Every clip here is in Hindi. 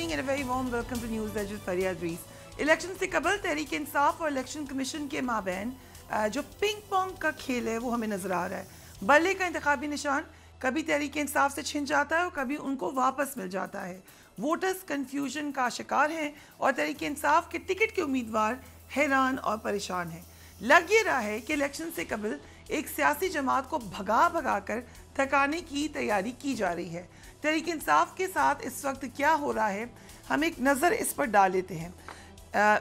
evening and a very warm welcome to News Edge with Faryad Rees. Election से कबल तहरीक इंसाफ और इलेक्शन कमीशन के माबैन जो पिंग पोंग का खेल है वो हमें नजर आ रहा है। बल्ले का इंतखाबी निशान कभी तहरीक इंसाफ से छिन जाता है और कभी उनको वापस मिल जाता है। वोटर्स कंफ्यूजन का शिकार हैं और तहरीक इंसाफ के टिकट के उम्मीदवार हैरान और परेशान हैं। लग ये रहा है कि इलेक्शन से कबल एक सियासी जमात को भगा भगा कर थकाने की तैयारी की जा रही है। तहरीक इंसाफ के साथ इस वक्त क्या हो रहा है, हम एक नज़र इस पर डाल लेते हैं।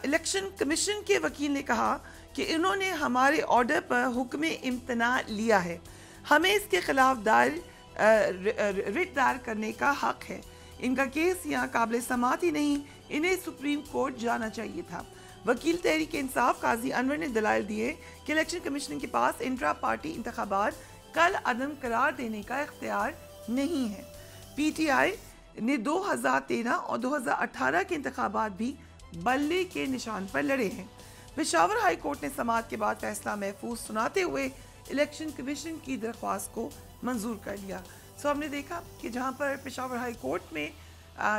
इलेक्शन कमीशन के वकील ने कहा कि इन्होंने हमारे ऑर्डर पर हुक्म इम्तना लिया है, हमें इसके खिलाफ रिट दायर करने का हक है। इनका केस यहाँ काबिल समात ही नहीं, इन्हें सुप्रीम कोर्ट जाना चाहिए था। वकील तहरीक इंसाफ काजी अनवर ने दलाइल दिए कि इलेक्शन कमीशन के पास इंट्रा पार्टी इंतखाबात कल अदम करार देने का इख्तियार नहीं है। PTI ने 2013 और 2018 के इंतखाबात भी बल्ले के निशान पर लड़े हैं। पेशावर हाई कोर्ट ने समाअत के बाद फैसला महफूज सुनाते हुए इलेक्शन कमीशन की दरख्वास्त को मंजूर कर लिया। सो हमने देखा कि जहां पर पेशावर हाई कोर्ट में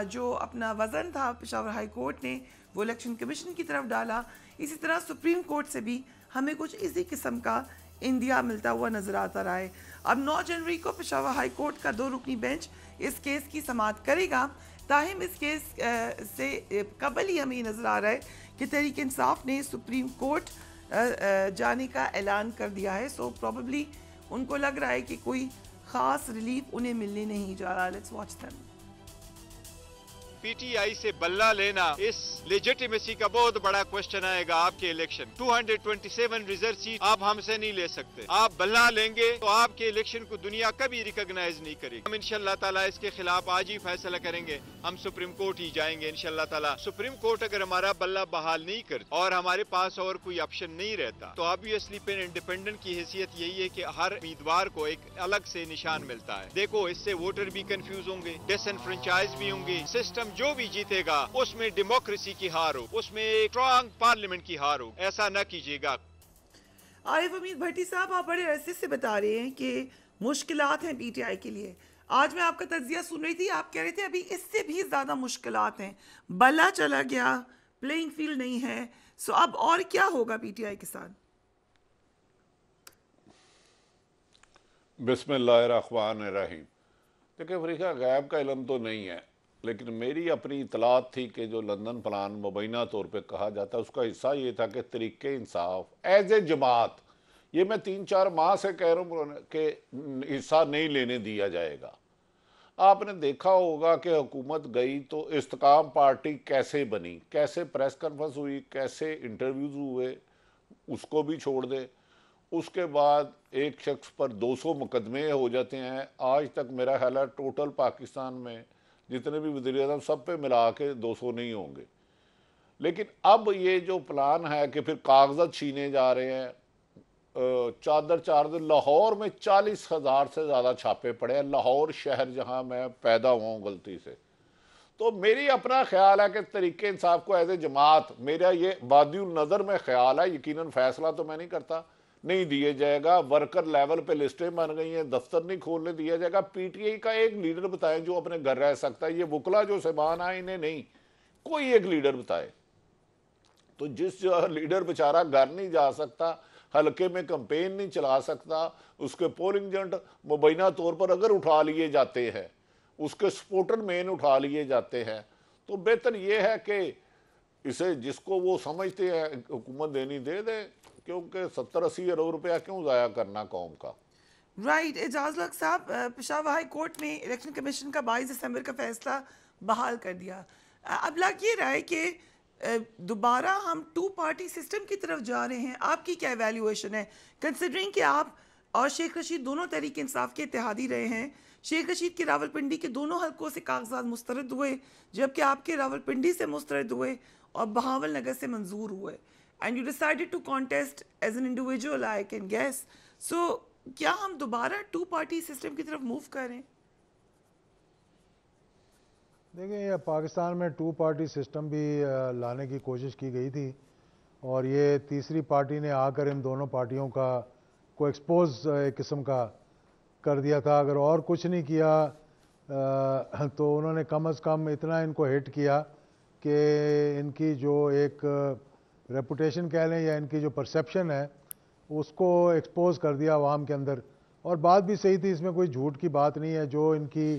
जो अपना वज़न था पेशावर हाई कोर्ट ने वो इलेक्शन कमीशन की तरफ डाला, इसी तरह सुप्रीम कोर्ट से भी हमें कुछ इसी किस्म का इंदिया मिलता हुआ नजर आता रहा है। अब 9 जनवरी को पेशावर हाई कोर्ट का 2 रुकनी बेंच इस केस की समाअत करेगा। ताहिम इस केस से कबल ही हमें नज़र आ रहा है कि तहरीक इंसाफ ने सुप्रीम कोर्ट जाने का ऐलान कर दिया है। सो प्रॉबली उनको लग रहा है कि कोई ख़ास रिलीफ उन्हें मिलने नहीं जा रहा। Let's watch them. PTI से बल्ला लेना, इस लेजिटिमेसी का बहुत बड़ा क्वेश्चन आएगा आपके इलेक्शन। 227 रिजर्व सीट आप हमसे नहीं ले सकते। आप बल्ला लेंगे तो आपके इलेक्शन को दुनिया कभी रिकॉग्नाइज नहीं करेगी। हम इंशाल्लाह ताला इसके खिलाफ आज ही फैसला करेंगे, हम सुप्रीम कोर्ट ही जाएंगे इंशाल्लाह ताला। सुप्रीम कोर्ट अगर हमारा बल्ला बहाल नहीं करती और हमारे पास और कोई ऑप्शन नहीं रहता तो ऑब्वियसली फिर इंडिपेंडेंट की हैसियत यही है कि हर उम्मीदवार को एक अलग से निशान मिलता है। देखो, इससे वोटर भी कंफ्यूज होंगे, डिसएनफ्रेंचाइज भी होंगे। सिस्टम जो भी जीतेगा उसमें डेमोक्रेसी की हार हो, उसमें एक स्ट्रॉन्ग पार्लियामेंट की हार हो। ऐसा न कीजिएगा। आरिफ अमीर भट्टी साहब, आप बड़े अरसे से बता रहे हैं कि मुश्किलात हैं PTI के लिए। आज मैं आपका तज्जिया सुन रही थी, आप कह रहे थे अभी इससे भी ज्यादा मुश्किलात हैं, बल्ला चला गया, प्लेइंग फील्ड नहीं है। सो अब और क्या होगा PTI के साथ? बिस्मिल्लाहिर्रहमानिर्रहीम। देखिए, अफ्रीका गैब का इल्म तो नहीं है, लेकिन मेरी अपनी इतलात थी कि जो लंदन प्लान मुबैना तौर पे कहा जाता है उसका हिस्सा ये था कि तरीके इंसाफ एज ए जमात, ये मैं 3-4 माह से कह रहा हूँ कि हिस्सा नहीं लेने दिया जाएगा। आपने देखा होगा कि हुकूमत गई तो इस्तेकाम पार्टी कैसे बनी, कैसे प्रेस कॉन्फ्रेंस हुई, कैसे इंटरव्यूज़ हुए, उसको भी छोड़ दे। उसके बाद एक शख्स पर 200 मुकदमे हो जाते हैं। आज तक मेरा ख्याल है टोटल पाकिस्तान में जितने भी वज़ीर आज़म सब पे मिला के 200 नहीं होंगे। लेकिन अब ये जो प्लान है कि फिर कागजात छीने जा रहे हैं, चादर लाहौर में 40,000 से ज़्यादा छापे पड़े हैं, लाहौर शहर जहां मैं पैदा हुआ हूँ गलती से। तो मेरी अपना ख्याल है कि तरीके इंसाफ को एज ए जमात, मेरा ये बादियुल नज़र में ख्याल है, यकीनन फैसला तो मैं नहीं करता, नहीं दिया जाएगा। वर्कर लेवल पे लिस्टें बन गई हैं, दफ्तर नहीं खोलने दिया जाएगा। PTI का एक लीडर बताएं जो अपने घर रह सकता है। ये वकला जो सामान है इन्हें नहीं, कोई एक लीडर बताए। तो जिस लीडर बेचारा घर नहीं जा सकता, हल्के में कंपेन नहीं चला सकता, उसके पोलिंग एजेंट मुबैना तौर पर अगर उठा लिए जाते हैं, उसके सपोर्टर मेन उठा लिए जाते हैं, तो बेहतर ये है कि इसे जिसको वो समझते हैं हुकूमत देनी दे दे, क्योंकि 70-80 अरब रुपया क्यों ज़ाया करना कौम का। राइट। एजाज लक साहब, पेशावर हाई कोर्ट ने इलेक्शन कमीशन का 22 दिसंबर का फैसला बहाल कर दिया। अब लग ये रहा है कि दोबारा हम 2 पार्टी सिस्टम की तरफ जा रहे हैं। आपकी क्या एवेल्यूएशन है, कंसिडरिंग कि आप और शेख रशीद दोनों तहरीक इंसाफ के इत्तेहादी रहे हैं। शेख रशीद के रावलपिंडी के दोनों हलकों से कागजात मुस्तरद हुए, जबकि आपके रावलपिंडी से मुस्तरद हुए और बहावल नगर से मंजूर हुए। And you decided to contest as an individual, I can guess. So, क्या हम दोबारा 2 पार्टी सिस्टम की तरफ मूव करें? देखिए, ये पाकिस्तान में 2 पार्टी सिस्टम भी लाने की कोशिश की गई थी और ये तीसरी पार्टी ने आकर इन दोनों पार्टियों का को एक्सपोज एक किस्म का कर दिया था। अगर और कुछ नहीं किया तो उन्होंने कम से कम इतना इनको हिट किया कि इनकी जो एक रेपुटेशन कह लें या इनकी जो परसेप्शन है उसको एक्सपोज कर दिया आवाम के अंदर। और बात भी सही थी, इसमें कोई झूठ की बात नहीं है। जो इनकी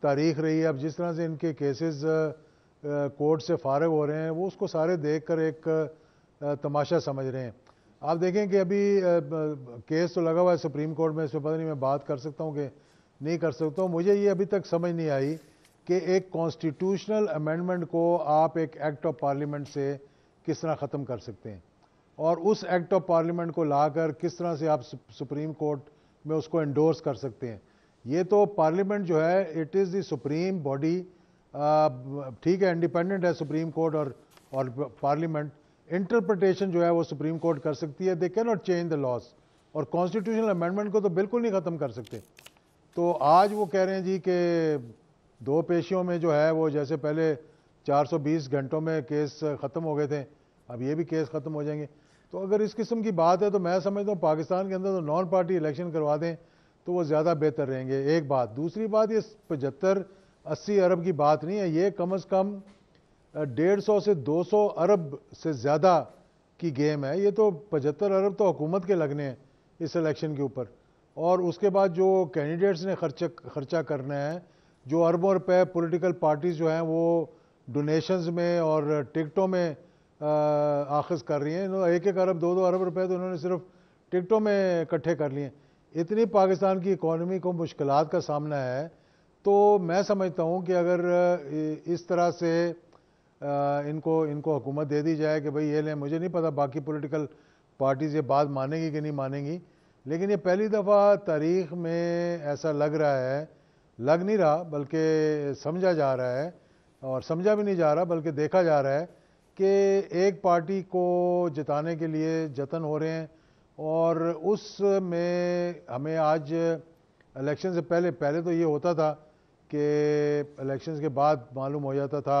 तारीख रही है, अब जिस तरह से इनके केसेस कोर्ट से फारग हो रहे हैं, वो उसको सारे देखकर एक तमाशा समझ रहे हैं। आप देखें कि अभी केस तो लगा हुआ है सुप्रीम कोर्ट में, इसमें पता नहीं मैं बात कर सकता हूँ कि नहीं कर सकता हूँ। मुझे ये अभी तक समझ नहीं आई कि एक कॉन्स्टिट्यूशनल अमेंडमेंट को आप एक एक्ट ऑफ पार्लियामेंट से किस तरह ख़त्म कर सकते हैं, और उस एक्ट ऑफ पार्लियामेंट को लाकर किस तरह से आप सुप्रीम कोर्ट में उसको एंडोर्स कर सकते हैं। ये तो पार्लियामेंट जो है, it is the supreme body, ठीक है, इंडिपेंडेंट है सुप्रीम कोर्ट और पार्लियामेंट। इंटरप्रिटेशन जो है वो सुप्रीम कोर्ट कर सकती है, they can not change the laws, और कॉन्स्टिट्यूशनल अमेंडमेंट को तो बिल्कुल नहीं ख़त्म कर सकते। तो आज वो कह रहे हैं जी कि दो पेशियों में जो है वो, जैसे पहले 420 घंटों में केस ख़त्म हो गए थे, अब ये भी केस ख़त्म हो जाएंगे। तो अगर इस किस्म की बात है तो मैं समझता हूँ पाकिस्तान के अंदर तो नॉन पार्टी इलेक्शन करवा दें तो वो ज़्यादा बेहतर रहेंगे, एक बात। दूसरी बात, ये 75-80 अरब की बात नहीं है, ये कम से कम 150 से 200 अरब से ज़्यादा की गेम है। ये तो 75 अरब तो हुकूमत के लगने हैं इस इलेक्शन के ऊपर, और उसके बाद जो कैंडिडेट्स ने खर्चा करना है, जो अरबों रुपए पॉलिटिकल पार्टीज़ जो हैं वो डोनेशंस में और टिकटों में आखिज कर रही हैं। 1-1 अरब 2-2 अरब रुपए तो उन्होंने सिर्फ टिकटों में इकट्ठे कर लिए। इतनी पाकिस्तान की इकॉनमी को मुश्किलात का सामना है, तो मैं समझता हूँ कि अगर इस तरह से इनको हुकूमत दे दी जाए कि भाई ये लें, मुझे नहीं पता बाकी पॉलिटिकल पार्टीज़ ये बात मानेंगी कि नहीं मानेंगी, लेकिन ये पहली दफ़ा तारीख़ में ऐसा लग रहा है, लग नहीं रहा बल्कि समझा जा रहा है, और समझा भी नहीं जा रहा बल्कि देखा जा रहा है कि एक पार्टी को जिताने के लिए जतन हो रहे हैं। और उसमें हमें आज इलेक्शन से पहले तो ये होता था कि इलेक्शंस के बाद मालूम हो जाता था,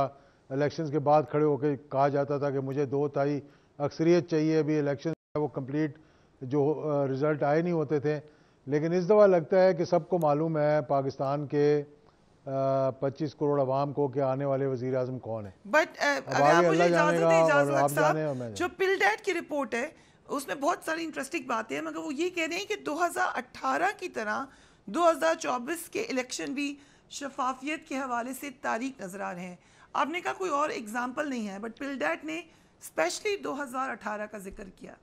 इलेक्शंस के बाद खड़े होकर कहा जाता था कि मुझे 2/3 अक्सरियत चाहिए। अभी इलेक्शन वो कंप्लीट जो रिज़ल्ट आए नहीं होते थे, लेकिन इस दफ़ा लगता है कि सबको मालूम है पाकिस्तान के 25 करोड़ अवाम को कि आने वाले वज़ीर आज़म कौन है। बट अब आगे अल्लाह जानेगा और आप जाने और मैं जो पिलडेट की रिपोर्ट है उसमें बहुत सारी इंटरेस्टिंग बातें हैं, मगर वो ये कह रहे हैं कि 2018 की तरह 2024 के इलेक्शन भी शफाफियत के हवाले से तारीख नजर आ रहे हैं। आपने कहा कोई और एग्जाम्पल नहीं है, बट पिलडेट ने स्पेशली 2018 का जिक्र किया।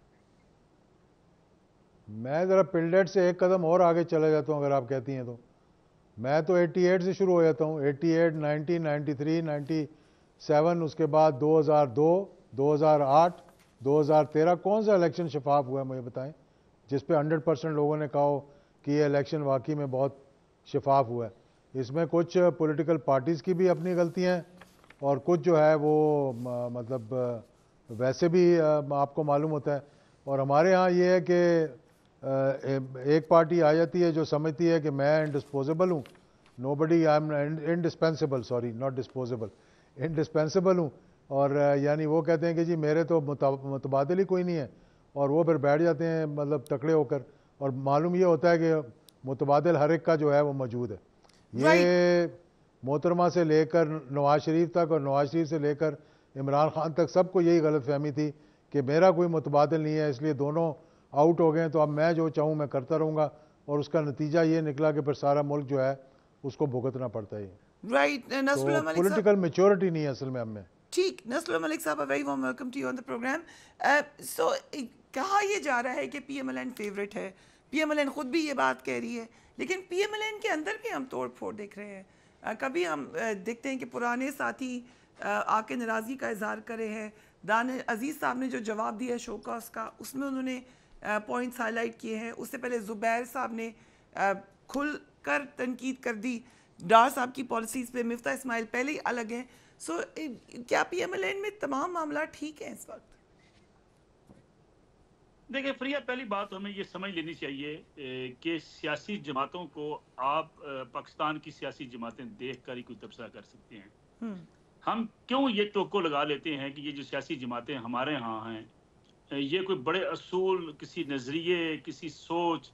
मैं ज़रा पिलडेट से एक कदम और आगे चला जाता हूँ, अगर आप कहती हैं तो। मैं तो 88 से शुरू हो जाता हूँ, 88, 90, 93, 97, उसके बाद 2002, 2008, 2013। कौन सा इलेक्शन शफाफ हुआ है मुझे बताएं, जिस पे 100% लोगों ने कहा कि ये इलेक्शन वाकई में बहुत शफाफ हुआ है। इसमें कुछ पॉलिटिकल पार्टीज़ की भी अपनी गलतियाँ हैं, और कुछ जो है वो मतलब वैसे भी आपको मालूम होता है। और हमारे यहाँ ये है कि एक पार्टी आ जाती है जो समझती है कि मैं इंडिस्पोजेबल हूँ, nobody, I am indispensable, sorry not disposable, indispensable हूँ, और यानी वो कहते हैं कि जी मेरे तो मुतबादिल ही कोई नहीं है, और वो फिर बैठ जाते हैं मतलब तकड़े होकर, और मालूम ये होता है कि मुतबादिल हर एक का जो है वो मौजूद है। ये मोहतरमा से लेकर नवाज शरीफ तक और नवाज शरीफ से लेकर इमरान खान तक सबको यही गलत फहमी थी कि मेरा कोई मुतबादिल नहीं है, इसलिए दोनों आउट हो गए, तो अब मैं जो चाहूँ मैं करता रहूँगा, और उसका नतीजा ये निकला कि फिर सारा मुल्क जो है उसको भुगतना पड़ता है। राइट, नसरुल्लाह मलिक साहब, पॉलिटिकल मैच्योरिटी नहीं है असल में हमें। ठीक, नसरुल्लाह मलिक साहब, very warm welcome to you on the programme. So कहा यह जा रहा है कि PMLN फेवरेट है, PMLN खुद भी ये बात कह रही है, लेकिन PMLN के अंदर भी हम तोड़ फोड़ देख रहे हैं। कभी हम देखते हैं कि पुराने साथी आके नाराज़गी का इजहार करे हैं। दानिश अजीज़ साहब ने जो जवाब दिया शोकॉस का, उसमें उन्होंने पॉइंट्स हाईलाइट किए हैं। उससे पहले ज़ुबैर साहब ने खुल कर तनकीद कर दी डार साहब की पॉलिसीज़ पे। मिफ्ता इस्माइल पहले ही अलग हैं। सो क्या PMLN में तमाम मामला ठीक है इस वक्त? देखिए फ्रिया, पहली बात हमें ये समझ लेनी चाहिए कि सियासी जमातों को आप पाकिस्तान की सियासी जमातें देख कर ही कोई तबसरा कर सकते हैं। हम क्यों ये टोको लगा लेते हैं कि ये जो सियासी जमातें हमारे यहाँ हैं, ये कोई बड़े असूल, किसी नज़रिए, किसी सोच,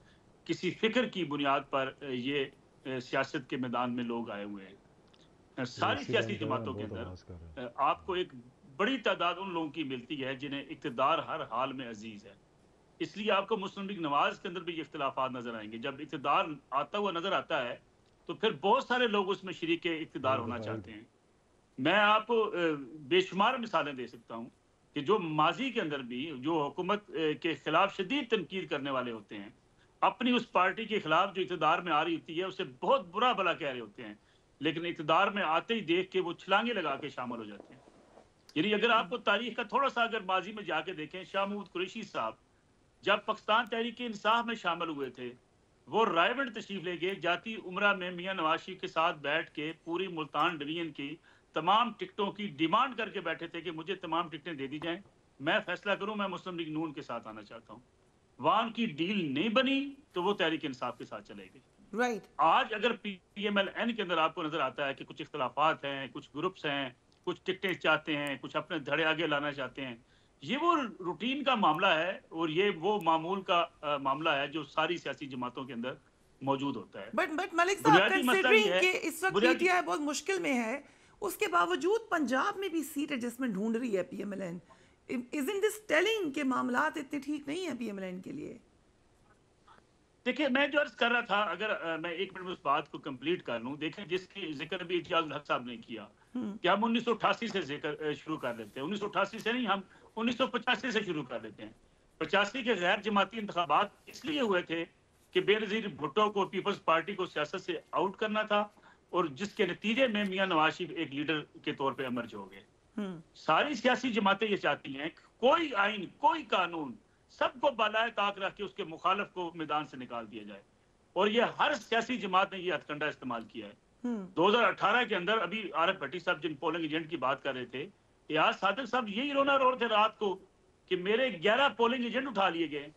किसी फ़िक्र की बुनियाद पर ये सियासत के मैदान में लोग आए हुए हैं। सारी सियासी जमातों के अंदर आपको एक बड़ी तादाद उन लोगों की मिलती है जिन्हें इक़्तिदार हर हाल में अजीज है। इसलिए आपको मुस्लिम लीग नवाज के अंदर भी ये इख्तिलाफात नजर आएंगे। जब इक़्तिदार आता हुआ नजर आता है तो फिर बहुत सारे लोग उसमें शरीक इक़्तिदार होना चाहते हैं। मैं आपको बेशुमार मिसालें दे सकता हूँ कि जो माजी के अंदर भी जो हुकूमत के खिलाफ शदीद तनकीद करने वाले होते हैं, अपनी उस पार्टी के खिलाफ जो इक़्तिदार में आ रही होती है उसे बहुत बुरा भला कह रहे होते हैं, लेकिन इक़्तिदार में आते ही देख के वो छलांगे लगा के शामिल हो जाते हैं। यानी अगर आपको तारीख का थोड़ा सा अगर माजी में जाके देखें, शाह महमूद कुरैशी साहब जब पाकिस्तान तहरीक इंसाफ में शामिल हुए थे, वो रायगढ़ तशरीफ ले गए, जाती उम्रा में मियां नवाज शरीफ के साथ बैठ के पूरी मुल्तान डिवीजन की तमाम टिकटों की डिमांड करके बैठे थे कि मुझे तमाम टिकटें दे दी जाएं, मैं फैसला करूं, मैं मुस्लिम लीग नून के साथ आना चाहता हूं। वहां उनकी डील नहीं बनी तो वो तहरीक इंसाफ के साथ चले गए। राइट। आज अगर PMLN के अंदर आपको नजर आता है कि कुछ इख्तलाफात हैं, कुछ ग्रुप्स हैं, कुछ टिकटें चाहते हैं, कुछ अपने धड़े आगे लाना चाहते हैं, ये वो रूटीन का मामला है और ये वो मामूल का मामला है जो सारी सियासी जमातों के अंदर मौजूद होता है। बट मलिक साहब, कंसीडरिंग कि इस वक्त PTI बहुत मुश्किल में है, उसके बावजूद पंजाब में भी सीट एडजस्टमेंट ढूंढ रही है PMLN, isn't this telling कि मामलात इतने ठीक नहीं है PMLN के लिए? देखिए, मैं जो अर्ज कर रहा था, अगर मैं एक मिनट में उस बात को कंप्लीट कर लूं, देखिए जिसकी जिक्र भी इजाज़ हक साहब ने किया कि हम 1988 से जिक्र शुरू कर लेते हैं, 1988 से नहीं, हम 1985 से शुरू कर लेते हैं। 85 के गैर जमाती इंतखाबात इसलिए हुए थे कि बेनज़ीर भुट्टो को पीपल्स पार्टी को सियासत से आउट करना था और जिसके नतीजे में मियां नवाज शरीफ एक लीडर के तौर पे एमर्ज हो गए। सारी सियासी जमातें ये चाहती हैं कोई आइन, कोई कानून, सबको बालाए ताक रख के उसके मुखालिफ को मैदान से निकाल दिया जाए, और ये हर सियासी जमात ने ये हथकंडा इस्तेमाल किया है। 2018 के अंदर अभी आरिफ भट्टी साहब जिन पोलिंग एजेंट की बात कर रहे थे, इयाज सादिक साहब यही रोना रो रहे थे रात को कि मेरे 11 पोलिंग एजेंट उठा लिए गए।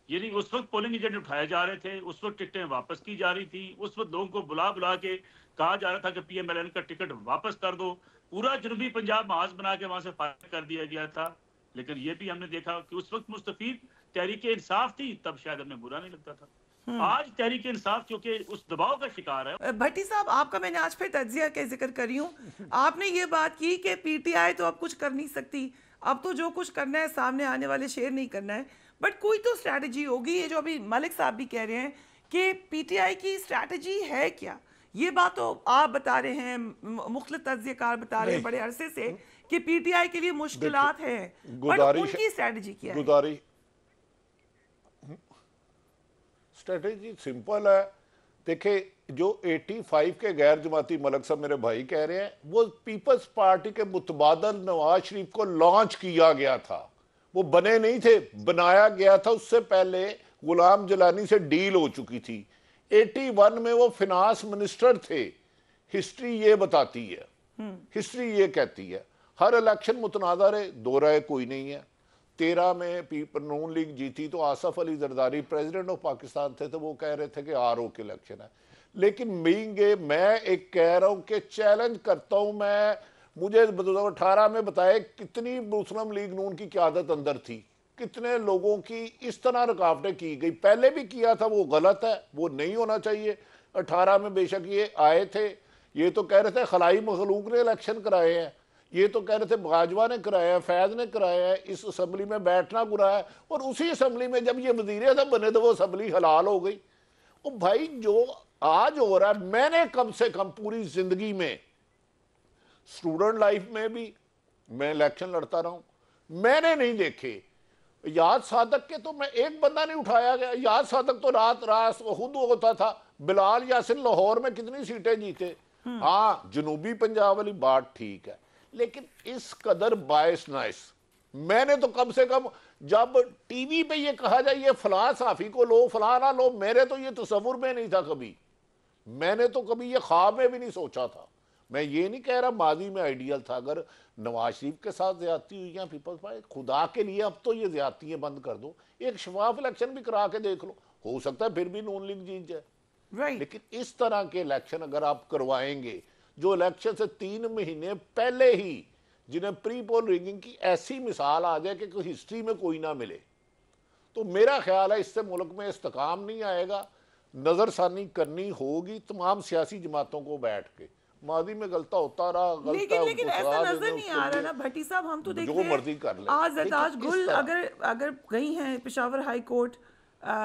यानी उस वक्त पोलिंग एजेंट उठाए जा रहे थे, उस वक्त टिकटें वापस की जा रही थी, उस वक्त लोगों को बुला बुला के कहा जा रहा था कि PMLN का टिकट वापस कर दो, पूरा जनूबी पंजाब महाज बना के वहां से फायर कर दिया गया था। लेकिन ये भी हमने देखा कि उस वक्त मुस्तफीद तहरीक इंसाफ थी, तब शायद हमें बुरा नहीं लगता था। आज तहरीक इंसाफ क्योंकि उस दबाव का शिकार है। भट्टी साहब, आपका मैंने आज फिर तज्जिया का जिक्र करी हूँ, आपने ये बात की कि PTI तो अब कुछ कर नहीं सकती, अब तो जो कुछ करना है सामने आने वाले शेयर नहीं करना है, बट कोई तो स्ट्रैटेजी होगी। ये जो अभी मलिक साहब भी कह रहे हैं कि PTI की स्ट्रैटेजी है क्या, ये बात तो आप बता रहे हैं, मुख्तलिफ तज्जियाकार बता रहे हैं बड़े अरसे से कि PTI के लिए मुश्किलात है, बट उनकी स्ट्रैटेजी क्या है? स्ट्रैटेजी सिंपल है। देखिए, जो 85 के गैर जमाती मलक साहब मेरे भाई कह रहे हैं, वो पीपल्स पार्टी के मुतबादल नवाज शरीफ को लॉन्च किया गया था, वो बने नहीं थे, बनाया गया था। उससे पहले गुलाम जलानी से डील हो चुकी थी। 81 में वो फिनांस मिनिस्टर थे। हिस्ट्री ये बताती है, हिस्ट्री ये कहती है हर इलेक्शन मुतनाज़ा रहे, दो राय कोई नहीं है। 13 में नून लीग जीती तो आसफ अली जरदारी प्रेसिडेंट ऑफ पाकिस्तान थे, तो वो कह रहे थे कि RO के इलेक्शन है। लेकिन मैं एक कह रहा हूं कि चैलेंज करता हूं, मैं मुझे 2018 में बताए कितनी मुस्लिम लीग नून की क़यादत अंदर थी, कितने लोगों की इस तरह रुकावटें की गई। पहले भी किया था, वो गलत है, वो नहीं होना चाहिए। 18 में बेशक ये आए थे, ये तो कह रहे थे खलाई मखलूक ने इलेक्शन कराए हैं, ये तो कह रहे थे बाजवा ने कराया है, फैज ने कराया है, इस असम्बली में बैठना बुरा है, और उसी असम्बली में जब ये वज़ीर आज़म बने तो वो असम्बली हलाल हो गई। ओ भाई, जो आज हो रहा है, मैंने कम से कम पूरी जिंदगी में, स्टूडेंट लाइफ में भी मैं इलेक्शन लड़ता रहा हूं, मैंने नहीं देखे। याद सादक के तो मैं एक बंदा नहीं उठाया गया। याद सादक तो रात रात खुद होता था। बिलाल यासिन लाहौर में कितनी सीटें जीते। हाँ, जनूबी पंजाब वाली बात ठीक है, लेकिन इस कदर बायस नाइस, मैंने तो कम से कम जब टीवी पे ये कहा जाए ये फलां साफी को लो, फलां ना लो, मेरे तो ये तस्वुर में नहीं था कभी, मैंने तो कभी ये ख्वाब में भी नहीं सोचा था। मैं ये नहीं कह रहा माजी में आइडियल था। अगर नवाज शरीफ के साथ ज्यादती हुई या पीपल्स पार्टी, खुदा के लिए अब तो ये ज्यादतियां बंद कर दो, एक शफाफ इलेक्शन भी करा के देख लो, हो सकता है फिर भी नून लीग जीत जाए। लेकिन इस तरह के इलेक्शन अगर आप करवाएंगे, जो इलेक्शन से 3 महीने पहले ही जिन्हें प्री पोल रिगिंग की ऐसी मिसाल आ जाए कि कोई हिस्ट्री में कोई ना मिले, तो मेरा ख्याल है इससे मुल्क में इस्तेकाम नहीं आएगा। नजरसानी करनी होगी तमाम सियासी जमातों को बैठ के। मादी में गलता होता रहा, गलता लेकिन ऐसा नजर नहीं आ रहा ना भट्टी साहब, हम तो देख जो रहे मर्जी कर ले। आज एताज गुल अगर गई हैं पेशावर हाई कोर्ट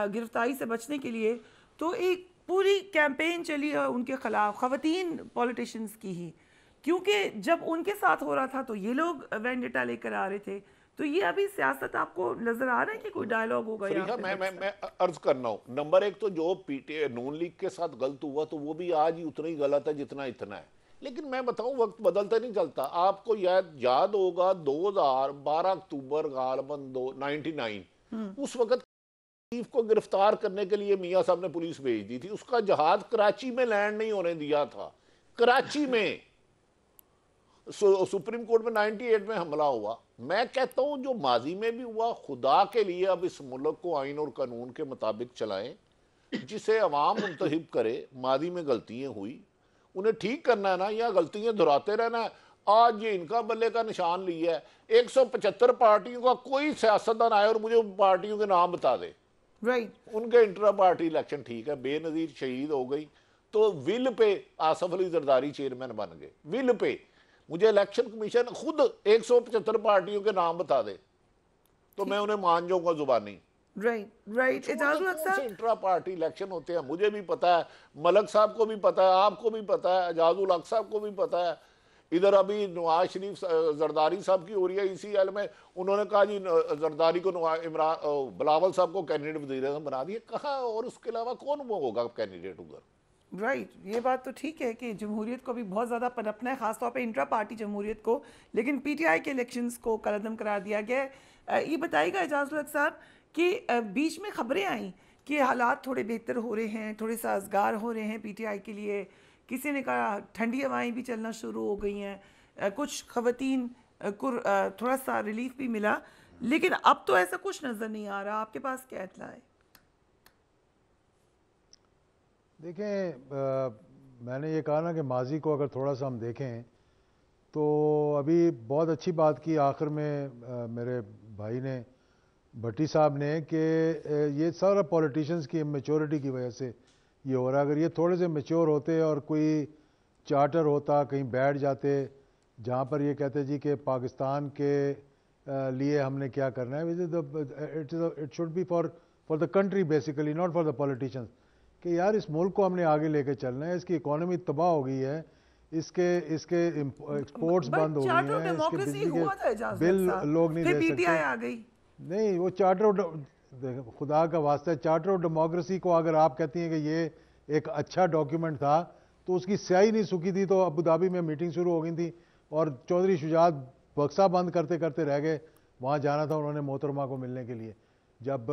गिरफ्तारी से बचने के लिए, तो एक पूरी कैंपेन चली है उनके खिलाफ, खवातीन पॉलिटिशियंस की ही, क्योंकि जब उनके साथ हो रहा था तो ये लोग वेंडेटा लेकर आ रहे थे। तो ये अभी सियासत आपको नजर आ रहा है कि कोई डायलॉग होगा यहाँ पे? मैं अर्ज करना हूँ, नंबर एक तो जो पीटीआई नून लीग के साथ गलत हुआ तो वो भी आज ही उतना ही गलत है जितना इतना है। लेकिन मैं बताऊं वक्त बदलता नहीं चलता। आपको याद होगा 2012 अक्टूबर गालबन 99 उस वक्त को गिरफ्तार करने के लिए मियां साहब ने पुलिस भेज दी थी। उसका जहाज कराची में लैंड नहीं होने दिया था। कराची में सुप्रीम कोर्ट में 98 में हमला हुआ। मैं कहता हूं जो माजी में भी हुआ, खुदा के लिए अब इस मुल्क को आइन और कानून के मुताबिक चलाएं, जिसे अवाम मुंतखब करे। माजी में गलतियां हुई, उन्हें ठीक करना है ना, या गलतियां दोहराते रहना है। आज ये इनका बल्ले का निशान लिया है। 175 पार्टियों का कोई सियासतदान आए और मुझे उन पार्टियों के नाम बता दे। उनके इंट्रा पार्टी इलेक्शन ठीक है, बेनजीर शहीद हो गई तो will pay Asaf Ali Zardari chairman बन गए। विल पे मुझे इलेक्शन कमीशन खुद 175 पार्टियों के नाम बता दे तो मैं उन्हें मान जाऊंगा जुबानी। राइट इंट्रा पार्टी इलेक्शन होते हैं, मुझे भी पता है, मलक साहब को भी पता है, आपको भी पता है, एजाजुल हक साहब को भी पता है। इधर अभी नवाज शरीफ जरदारी साहब की हो रही है इसी हाल में, उन्होंने कहा जी जरदारी को बिलावल साहब को कैंडिडेट वज़ीर आज़म बना दिए। कहा और उसके अलावा कौन वो होगा कैंडिडेट उधर? राइट ये बात तो ठीक है कि जमहूरियत को भी बहुत ज़्यादा पनपना है, खासतौर पे इंट्रा पार्टी जमहूरियत को, लेकिन पीटीआई के इलेक्शंस को कलअदम करार दिया गया है। ये बताइएगा एजाजुल हक साहब कि बीच में खबरें आई कि हालात थोड़े बेहतर हो रहे हैं, थोड़े साजगार हो रहे हैं पीटीआई के लिए। किसी ने कहा ठंडी हवाएं भी चलना शुरू हो गई हैं, कुछ खवातीन को थोड़ा सा रिलीफ भी मिला, लेकिन अब तो ऐसा कुछ नज़र नहीं आ रहा। आपके पास क्या इत्तला है? देखें, मैंने ये कहा ना कि माजी को अगर थोड़ा सा हम देखें तो अभी बहुत अच्छी बात की आखिर में मेरे भाई ने, भट्टी साहब ने, कि ये सारा पॉलिटिशियंस की इमेच्योरिटी की वजह से ये हो रहा है। अगर ये थोड़े से मेच्योर होते और कोई चार्टर होता, कहीं बैठ जाते जहाँ पर ये कहते जी कि पाकिस्तान के लिए हमने क्या करना है, it should be for the country basically, not for the politicians, कि यार इस मुल्क को हमने आगे लेके चलना है, इसकी इकोनॉमी तबाह हो गई है, इसके एक्सपोर्ट्स बंद हो गए हैं, इसके बिजली के बिल लोग नहीं दे सकते। नहीं, वो चार्टर, खुदा का वास्ता है, चार्टर ऑफ डेमोक्रेसी को अगर आप कहती हैं कि ये एक अच्छा डॉक्यूमेंट था तो उसकी स्याही नहीं सूखी थी तो अबू धाबी में मीटिंग शुरू हो गई थी और चौधरी शुजात बक्सा बंद करते करते रह गए। वहाँ जाना था उन्होंने मोहतरमा को मिलने के लिए। जब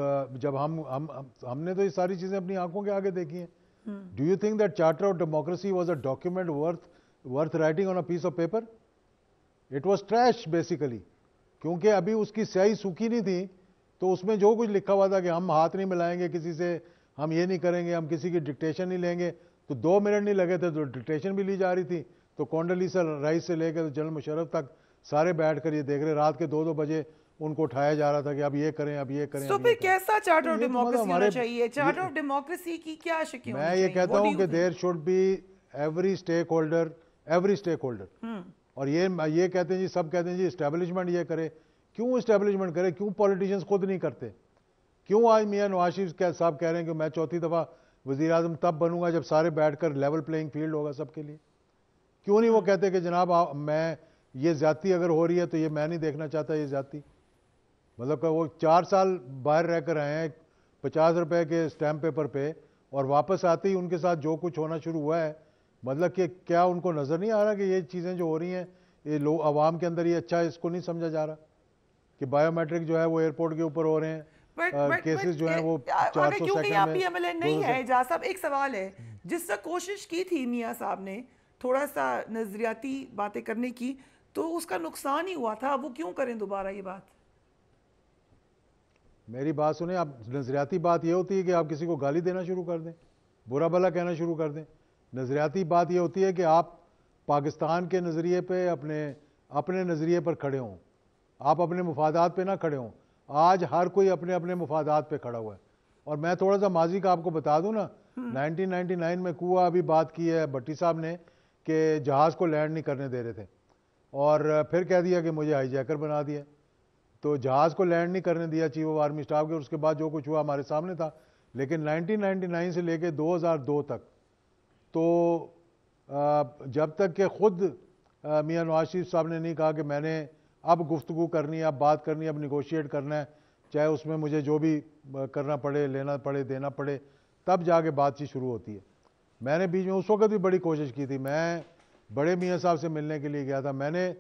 हमने तो ये सारी चीज़ें अपनी आंखों के आगे देखी हैं। Do you think that charter of democracy was a document worth writing on a piece of paper? It was trash basically, क्योंकि अभी उसकी स्याही सूखी नहीं थी। तो उसमें जो कुछ लिखा हुआ था कि हम हाथ नहीं मिलाएंगे किसी से, हम ये नहीं करेंगे, हम किसी की डिक्टेशन नहीं लेंगे, तो 2 मिनट नहीं लगे थे तो डिक्टेशन भी ली जा रही थी। तो कोंडोलीसा राइस से लेकर तो जनरल मुशर्रफ तक सारे बैठ कर ये देख रहे, रात के 2-2 बजे उनको उठाया जा रहा था कि अब ये करें, अब ये करें। तो फिर कैसा चार्टर ऑफ डेमोक्रेसी होना चाहिए? चार्टर ऑफ डेमोक्रेसी की क्या शिकायत? मैं ये कहता हूँ कि there should be every stakeholder, और ये कहते हैं जी, सब कहते हैं जी एस्टेब्लिशमेंट ये करे। क्यों एस्टेब्लिशमेंट करे? क्यों पॉलिटिशियंस खुद नहीं करते? क्यों आज मियां नवाज शरीफ साहब कह रहे हैं कि मैं चौथी दफ़ा वज़ीर आज़म तब बनूंगा जब सारे बैठकर लेवल प्लेइंग फील्ड होगा सबके लिए? क्यों नहीं वो कहते कि जनाब मैं ये ज़्यादती अगर हो रही है तो ये मैं नहीं देखना चाहता ये ज़्यादती? मतलब कि वो 4 साल बाहर रहकर आए हैं 50 रुपए के स्टैम्प पेपर पे और वापस आते ही उनके साथ जो कुछ होना शुरू हुआ है, मतलब कि क्या उनको नज़र नहीं आ रहा कि ये चीज़ें जो हो रही हैं ये लोग आवाम के अंदर ये अच्छा है, इसको नहीं समझा जा रहा कि बायोमेट्रिक जो है वो एयरपोर्ट के ऊपर हो रहे हैं, केसेस जो हैं वो 400 सेकंड में अमल नहीं है। एजाज साहब एक सवाल है, जिस तरह कोशिश की थी मियां साहब ने थोड़ा सा नजरियाती बातें करने की तो उसका नुकसान ही हुआ था, वो क्यों करें दोबारा ये बात? मेरी बात सुने आप, नजरियाती बात ये होती है कि आप किसी को गाली देना शुरू कर दें, बुरा भला कहना शुरू कर दें। नजरियाती बात ये होती है कि आप पाकिस्तान के नज़रिए पे अपने नज़रिए पर खड़े हों, आप अपने मुफादात पे ना खड़े हों। आज हर कोई अपने अपने मुफादात पे खड़ा हुआ है। और मैं थोड़ा सा माजी का आपको बता दूं ना, 1999 में कुआ अभी बात की है भट्टी साहब ने कि जहाज़ को लैंड नहीं करने दे रहे थे और फिर कह दिया कि मुझे हाईजैकर बना दिया, तो जहाज़ को लैंड नहीं करने दिया चीफ ऑफ आर्मी स्टाफ के, और उसके बाद जो कुछ हुआ हमारे सामने था। लेकिन 1999 से लेके 2002 तक तो जब तक कि खुद मियां नवाज शरीफ साहब ने नहीं कहा कि मैंने अब गुफ्तगू करनी है, अब बात करनी है, अब निगोशिएट करना है, चाहे उसमें मुझे जो भी करना पड़े, लेना पड़े, देना पड़े, तब जाके बातचीत शुरू होती है। मैंने बीच में उस वक्त भी बड़ी कोशिश की थी, मैं बड़े मियां साहब से मिलने के लिए गया था, मैंने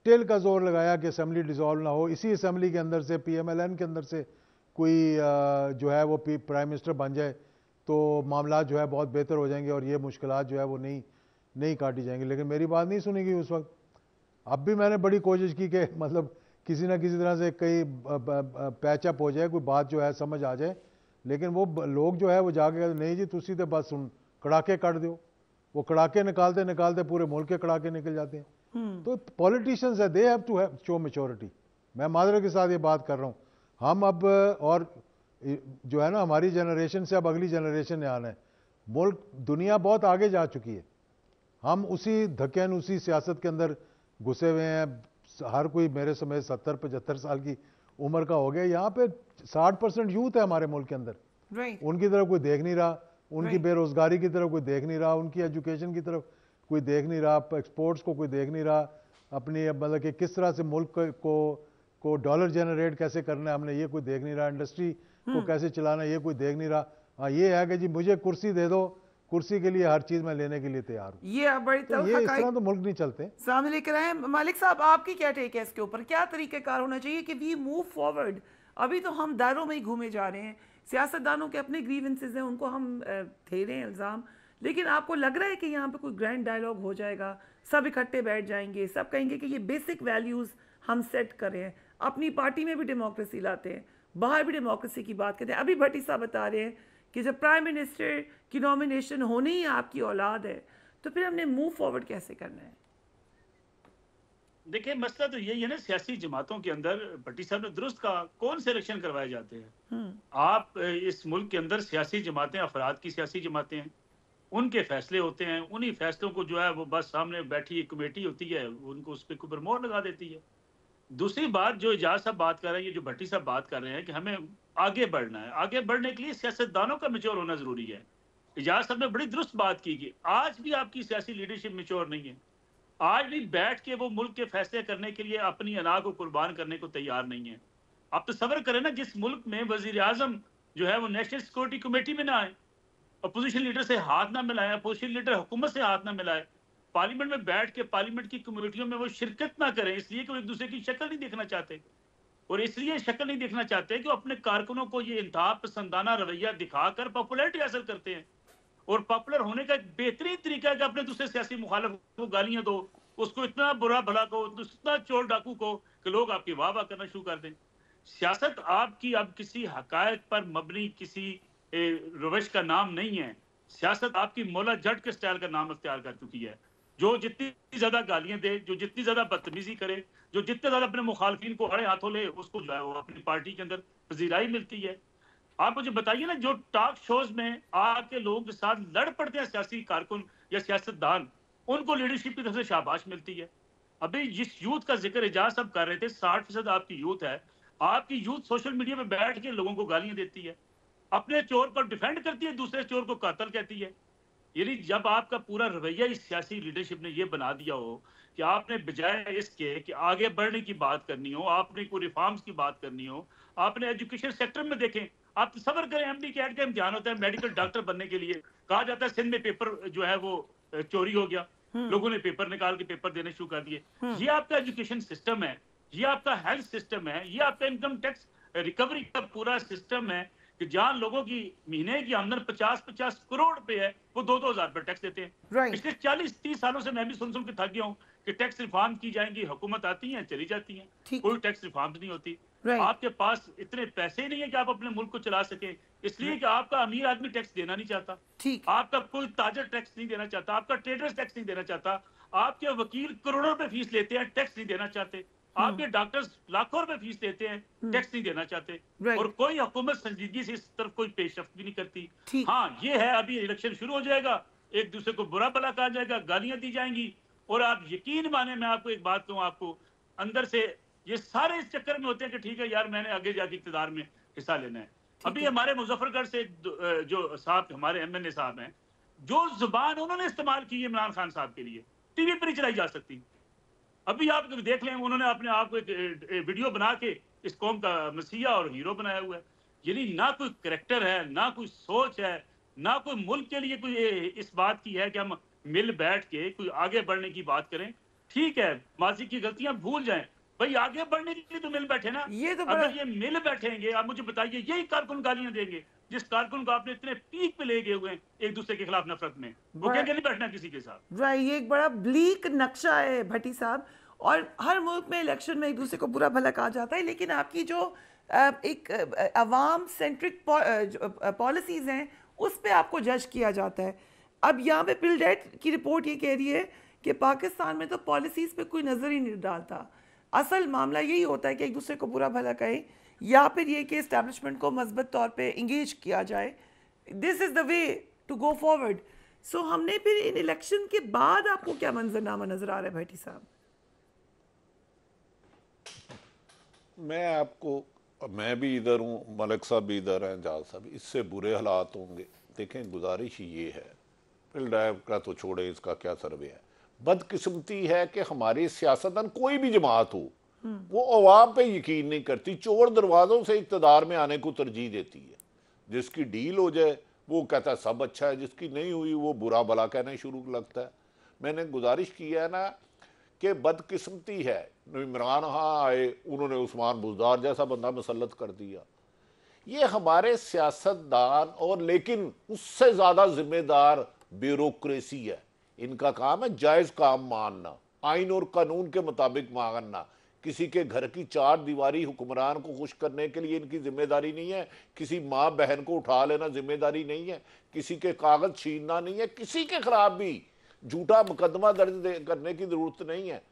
टिल का जोर लगाया कि असेंबली डिसॉल्व ना हो, इसी असेंबली के अंदर से PMLN के अंदर से कोई जो है वो प्राइम मिनिस्टर बन जाए तो मामला जो है बहुत बेहतर हो जाएंगे और ये मुश्किलात जो है वो नहीं काटी जाएंगी। लेकिन मेरी बात नहीं सुनी गई उस वक्त। अब भी मैंने बड़ी कोशिश की कि मतलब किसी ना किसी तरह से कहीं पैचअप हो जाए, कोई बात जो है समझ आ जाए, लेकिन वो लोग जो है वो जाके कहते नहीं जी तुसी तो बस सुन कड़ाके काट दो, वो कड़ाके निकालते निकालते पूरे मुल्क के कड़ाके निकल जाते हैं। तो पॉलिटिशियंस है, they have to have show maturity. मैं माजरत के साथ ये बात कर रहा हूँ, हम अब और जो है ना हमारी जनरेशन से अब अगली जनरेशन ने आना है, मुल्क दुनिया बहुत आगे जा चुकी है, हम उसी धक्कन उसी सियासत के अंदर घुसे हुए हैं। हर कोई मेरे समेत 70-75 साल की उम्र का हो गया, यहाँ पे 60% यूथ है हमारे मुल्क के अंदर, उनकी तरफ कोई देख नहीं रहा, उनकी बेरोजगारी की तरफ कोई देख नहीं रहा, उनकी एजुकेशन की तरफ कोई देख नहीं रहा, एक्सपोर्ट्स को कोई देख नहीं रहा, अपनी मतलब कि किस तरह से मुल्क को डॉलर जनरेट कैसे करना है हमने ये कोई देख नहीं रहा, इंडस्ट्री को कैसे चलाना ये कोई देख नहीं रहा। हाँ ये है कि जी मुझे कुर्सी दे दो, कुर्सी के लिए हर चीज मैं लेने के लिए तैयार हूँ। ये बड़ी तो ये इस तरह तो मुल्क नहीं चलते। सामने लेकर आए मालिक साहब, आपकी क्या टेक है इसके ऊपर, क्या तरीक़ेकार होना चाहिए कि वी मूव फॉरवर्ड? अभी तो हम दायरों में ही घूमे जा रहे हैं, सियासतदानों के अपने ग्रीवेंसेस हैं, उनको हम थे रहे हैं इल्ज़ाम, लेकिन आपको लग रहा है कि यहाँ पे कोई ग्रैंड डायलॉग हो जाएगा, सब इकट्ठे बैठ जाएंगे, सब कहेंगे कि ये बेसिक वैल्यूज़ हम सेट कर रहे हैं, अपनी पार्टी में भी डेमोक्रेसी लाते हैं, बाहर भी डेमोक्रेसी की बात करते हैं। अभी भट्टी साहब बता रहे हैं कि जब प्राइम मिनिस्टर की नॉमिनेशन होनी ही आपकी औलाद है, तो फिर हमने मूव फॉरवर्ड कैसे करना है? देखिए मसला तो यही है ना, सियासी जमातों के अंदर भट्टी साहब ने दुरुस्त कहा, कौन से इलेक्शन करवाए जाते हैं? आप इस मुल्क के अंदर सियासी जमातें अफराद की सियासी जमातें हैं, उनके फैसले होते हैं, उन्हीं फैसलों को जो है वो बस सामने बैठी एक कमेटी होती है उनको उस पर मोहर लगा देती है। दूसरी बात जो एजाज साहब बात कर रहे हैं, ये जो भट्टी साहब बात कर रहे हैं कि हमें आगे बढ़ना है, आगे बढ़ने के लिए सियासतदानों का मैच्योर होना जरूरी है। एजाज साहब ने बड़ी दुरुस्त बात की कि आज भी आपकी सियासी लीडरशिप मैच्योर नहीं है, आज भी बैठ के वो मुल्क के फैसले करने के लिए अपनी अना को कुर्बान करने को तैयार नहीं है। आप तो सब्र करें ना, जिस मुल्क में वजीर आजम जो है वो नेशनल सिक्योरिटी कमेटी में ना आए, अपोजिशन लीडर से हाथ ना मिलाए, अपोजिशन लीडर हुकूमत से हाथ ना मिलाए, पार्लियामेंट में बैठ के पार्लियामेंट की कमेटियों में वो शिरकत ना करें, इसलिए कि वो एक दूसरे की शक्ल नहीं देखना चाहते, और इसलिए शक्ल नहीं देखना चाहते कि वो अपने कारकुनों को ये इंतहा पसंदाना रवैया दिखाकर पॉपुलैरिटी हासिल करते हैं। और पॉपुलर होने का एक बेहतरीन तरीका है कि अपने दूसरे सियासी मुखालिफ को गालियां दो, उसको इतना बुरा भला को, इतना चोर डाकू को कि लोग आपकी वाह वाह करना शुरू कर दें। सियासत आपकी अब किसी हकायक पर मबनी किसी रवश का नाम नहीं है, सियासत आपकी मौला जट के स्टाइल का नाम अख्तियार कर चुकी है। जो जितनी ज्यादा गालियां दे, जो जितनी ज्यादा बदतमीजी करे, जो जितने ज्यादा अपने मुखालफिन को अड़े हाथों ले, उसको जो है वो अपनी पार्टी के अंदर पजीराई मिलती है। आप मुझे बताइए ना, जो टॉक शोज में आके लोगों के साथ लड़ पड़ते हैं सियासी कारकुन या सियासतदान, उनको लीडरशिप की तरफ से शाबाश मिलती है। अभी जिस यूथ का जिक्र एजाज साहब कर रहे थे, 60% आपकी यूथ है, आपकी यूथ सोशल मीडिया पे बैठ के लोगों को गालियां देती है, अपने चोर को डिफेंड करती है, दूसरे चोर को कातल कहती है। यानी जब आपका पूरा रवैया इस सियासी लीडरशिप ने ये बना दिया हो कि आपने बजाय इसके कि आगे बढ़ने की बात करनी हो, आपने कोई रिफॉर्म्स की बात करनी हो, आपने एजुकेशन सेक्टर में देखें, आप सब्र करें, MD कैट का इम्तिहान होता है मेडिकल डॉक्टर बनने के लिए, कहा जाता है सिंध में पेपर जो है वो चोरी हो गया, लोगों ने पेपर निकाल के पेपर देने शुरू कर दिए। ये आपका एजुकेशन सिस्टम है, ये आपका हेल्थ सिस्टम है, ये आपका इनकम टैक्स रिकवरी का पूरा सिस्टम है कि जहां लोगों की महीने की आमदन 50-50 करोड़ रुपए है, वो 2-2 हजार रुपए टैक्स देते हैं। पिछले 40-30 सालों से मैं भी सुन के थक गया हूँ कि टैक्स रिफॉर्म की जाएंगी, हुकूमत आती है चली जाती है, कोई टैक्स रिफॉर्म नहीं होती। आपके पास इतने पैसे नहीं है कि आप अपने मुल्क को चला सके, इसलिए कि आपका अमीर आदमी टैक्स देना नहीं चाहता, आपका कोई ताजर टैक्स नहीं देना चाहता, आपका ट्रेडर्स टैक्स नहीं देना चाहता, आपके वकील करोड़ों रुपए फीस लेते हैं, टैक्स नहीं देना चाहते। आपके डॉक्टर्स लाखों रुपए फीस देते हैं, टैक्स नहीं देना चाहते, और कोई हुकूमत संजीदगी से इस तरफ कोई पेशरफ्त भी नहीं करती। हाँ, ये है, अभी इलेक्शन शुरू हो जाएगा, एक दूसरे को बुरा भला कहा जाएगा, गालियां दी जाएंगी, और आप यकीन माने, मैं आपको एक बात कहूँ, आपको अंदर से ये सारे इस चक्कर में होते हैं कि ठीक है यार, मैंने आगे जाके इक़्तिदार में हिस्सा लेना है। अभी हमारे मुजफ्फरगढ़ से जो साहब हमारे एमएनए साहब हैं, जो जुबान उन्होंने इस्तेमाल की है इमरान खान साहब के लिए, टीवी पर नहीं चलाई जा सकती। अभी आप देख लें, उन्होंने अपने आप को एक वीडियो बना के इस कौम का मसीहा और हीरो बनाया हुआ है। यानी ना कोई करैक्टर है, ना कोई सोच है, ना कोई मुल्क के लिए कोई इस बात की है कि हम मिल बैठ के कोई आगे बढ़ने की बात करें। ठीक है, माजी की गलतियां भूल जाएं, भाई आगे बढ़ने के लिए तो मिल बैठे ना। ये तो अगर ये मिल बैठेंगे, आप मुझे बताइए, यही कारकुन गालियां देंगे जिस कारकुन को आपने इतने पीक पे ले गए हुए हैं एक दूसरे के खिलाफ नफरत में, वो कहेंगे नहीं बैठना किसी के साथ। ये एक बड़ा ब्लीक नक्शा है भट्टी साहब, और हर मुल्क में इलेक्शन में एक दूसरे को बुरा भला कहा जाता है, लेकिन आपकी जो एक अवाम सेंट्रिक पॉलिसीज़ हैं उस पे आपको जज किया जाता है। अब यहाँ पे पिलडेट की रिपोर्ट ये कह रही है कि पाकिस्तान में तो पॉलिसीज़ पे कोई नज़र ही नहीं डालता। असल मामला यही होता है कि एक दूसरे को बुरा भला कहे, या फिर ये कि इस्टेब्लिशमेंट को मजबूत तौर पे इंगेज किया जाए। This is the way to go forward. So हमने फिर इन इलेक्शन के बाद आपको क्या मंजरनामा नज़र आ रहा है भट्टी साहब? मैं भी इधर हूँ, मलिक साहब भी इधर हैं, जाल साहब, इससे बुरे हालात होंगे। देखें, गुजारिश ये है, फिल्ड का तो छोड़े, इसका क्या सर्वे है। बदकिस्मती है कि हमारी सियासतदान कोई भी जमात हो, वो अवाम पे यकीन नहीं करती, चोर दरवाज़ों से इक़्तिदार में आने को तरजीह देती है। जिसकी डील हो जाए वो कहता है सब अच्छा है, जिसकी नहीं हुई वो बुरा भला कहने शुरू लगता है। मैंने गुजारिश की है ना कि बदकिस्मती है, इमरान हाँ आए, उन्होंने उस्मान बुज़दार जैसा बंदा मुसल्लत कर दिया। ये हमारे सियासतदान, और लेकिन उससे ज़्यादा जिम्मेदार ब्यूरोक्रेसी है। इनका काम है जायज़ काम मानना, आइन और कानून के मुताबिक मानना। किसी के घर की चार दीवारी हुक्मरान को खुश करने के लिए इनकी जिम्मेदारी नहीं है, किसी माँ बहन को उठा लेना जिम्मेदारी नहीं है, किसी के कागज छीनना नहीं है, किसी के खिलाफ भी झूठा मुकदमा दर्ज करने की जरूरत नहीं है।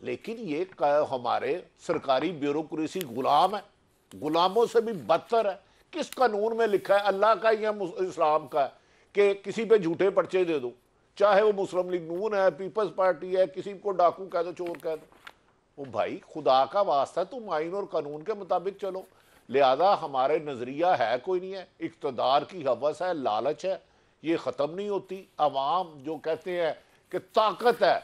लेकिन ये हमारे सरकारी ब्यूरोक्रेसी गुलाम है, गुलामों से भी बदतर है। किस कानून में लिखा है, अल्लाह का या इस्लाम का, कि किसी पे झूठे पर्चे दे दो, चाहे वो मुस्लिम लीग नून है, पीपल्स पार्टी है, किसी को डाकू कह दो, चोर कह दो। वो भाई खुदा का वास्ता तुम आइन और कानून के मुताबिक चलो। लिहाजा हमारे नजरिया है कोई नहीं है, इक़्तिदार की हवस है, लालच है, ये ख़त्म नहीं होती। अवाम जो कहते हैं कि ताकत है,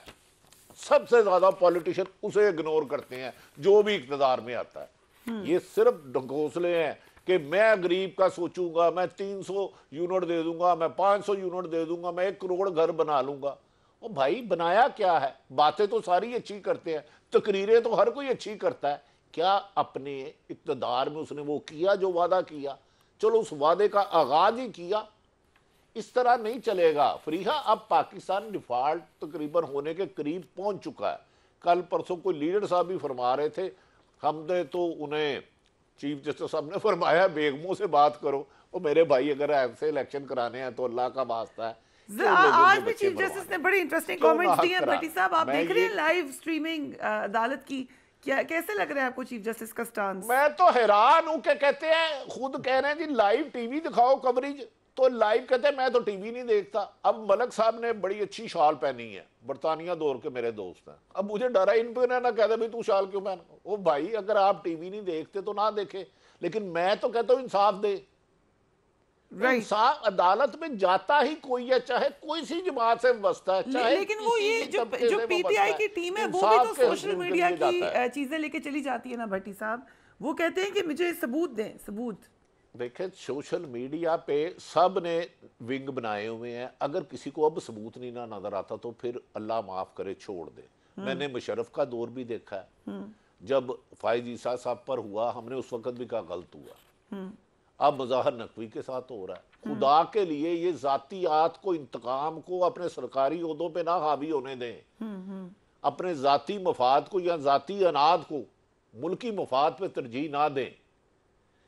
सबसे ज़्यादा पॉलिटिशियन उसे इग्नोर करते हैं जो भी इक़्तिदार में आता है। ये सिर्फ ढकोसले हैं कि मैं गरीब का सोचूंगा, मैं 300 यूनिट दे दूंगा, मैं 500 यूनिट दे दूंगा, मैं 1 करोड़ घर बना लूंगा। ओ भाई, बनाया क्या है? बातें तो सारी अच्छी करते हैं, तकरीरें तो हर कोई अच्छी करता है। क्या अपने इक़्तिदार में उसने वो किया जो वादा किया? चलो उस वादे का आगाज ही किया। इस तरह नहीं चलेगा। फरीहा, अब पाकिस्तान डिफॉल्ट तकरीबन होने के करीब पहुंच चुका है। कल परसों कोई लीडर साहब भी फरमा रहे थे, हमने तो उन्हें, चीफ जस्टिस साहब ने फरमाया बेगमों से बात करो। और मेरे भाई, अगर ऐसे इलेक्शन कराने हैं तो अल्लाह का वास्ता है। आज भी चीफ जस्टिस ने बड़े इंटरेस्टिंग कमेंट्स दिए हैं। भट्टी साहब, आप देख रहे हैं लाइव स्ट्रीमिंग अदालत की, क्या कैसे लग रहा है आपको चीफ जस्टिस का स्टांस? मैं तो हैरान हूं कि कहते हैं, खुद कह रहे हैं जी लाइव टीवी दिखाओ कवरेज, तो लाइव कहते हैं मैं तो टीवी नहीं देखता। अब मलिक साहब ने बड़ी अच्छी शाल पहनी है, बरतानिया दौर के मेरे दोस्त हैं। अब मुझे डर है इन पे ना कह दे भाई तू शाल क्यों पहन। ओ भाई, अगर आप टीवी नहीं देखते तो ना देखे, लेकिन मैं तो कहता हूँ इंसाफ दे। इंसाफ अदालत में जाता ही कोई है, चाहे कोई सी जमात से वस्ता है, चाहे लेकिन वो ये जो पीटीआई की टीम है वो भी तो सोशल मीडिया की चीजें लेके चली जाती है ना भट्टी साहब। वो कहते हैं कि मुझे सबूत दें, सबूत। देखें, सोशल मीडिया पे सब ने विंग बनाए हुए हैं। अगर किसी को अब सबूत नहीं ना नजर आता तो फिर अल्लाह माफ करे छोड़ दे। मैंने मुशर्रफ का दौर भी देखा है, जब फाइज ईसा साहब पर हुआ, हमने उस वक्त भी कहा गलत हुआ। अब मुज़ाहर नकवी के साथ हो रहा है। खुदा के लिए ये जातियात को, इंतकाम को अपने सरकारी ओहदों पे ना हावी होने दें। अपने जाती मफाद को या जाती अनाद को मुल्की मफाद पे तरजीह ना दें।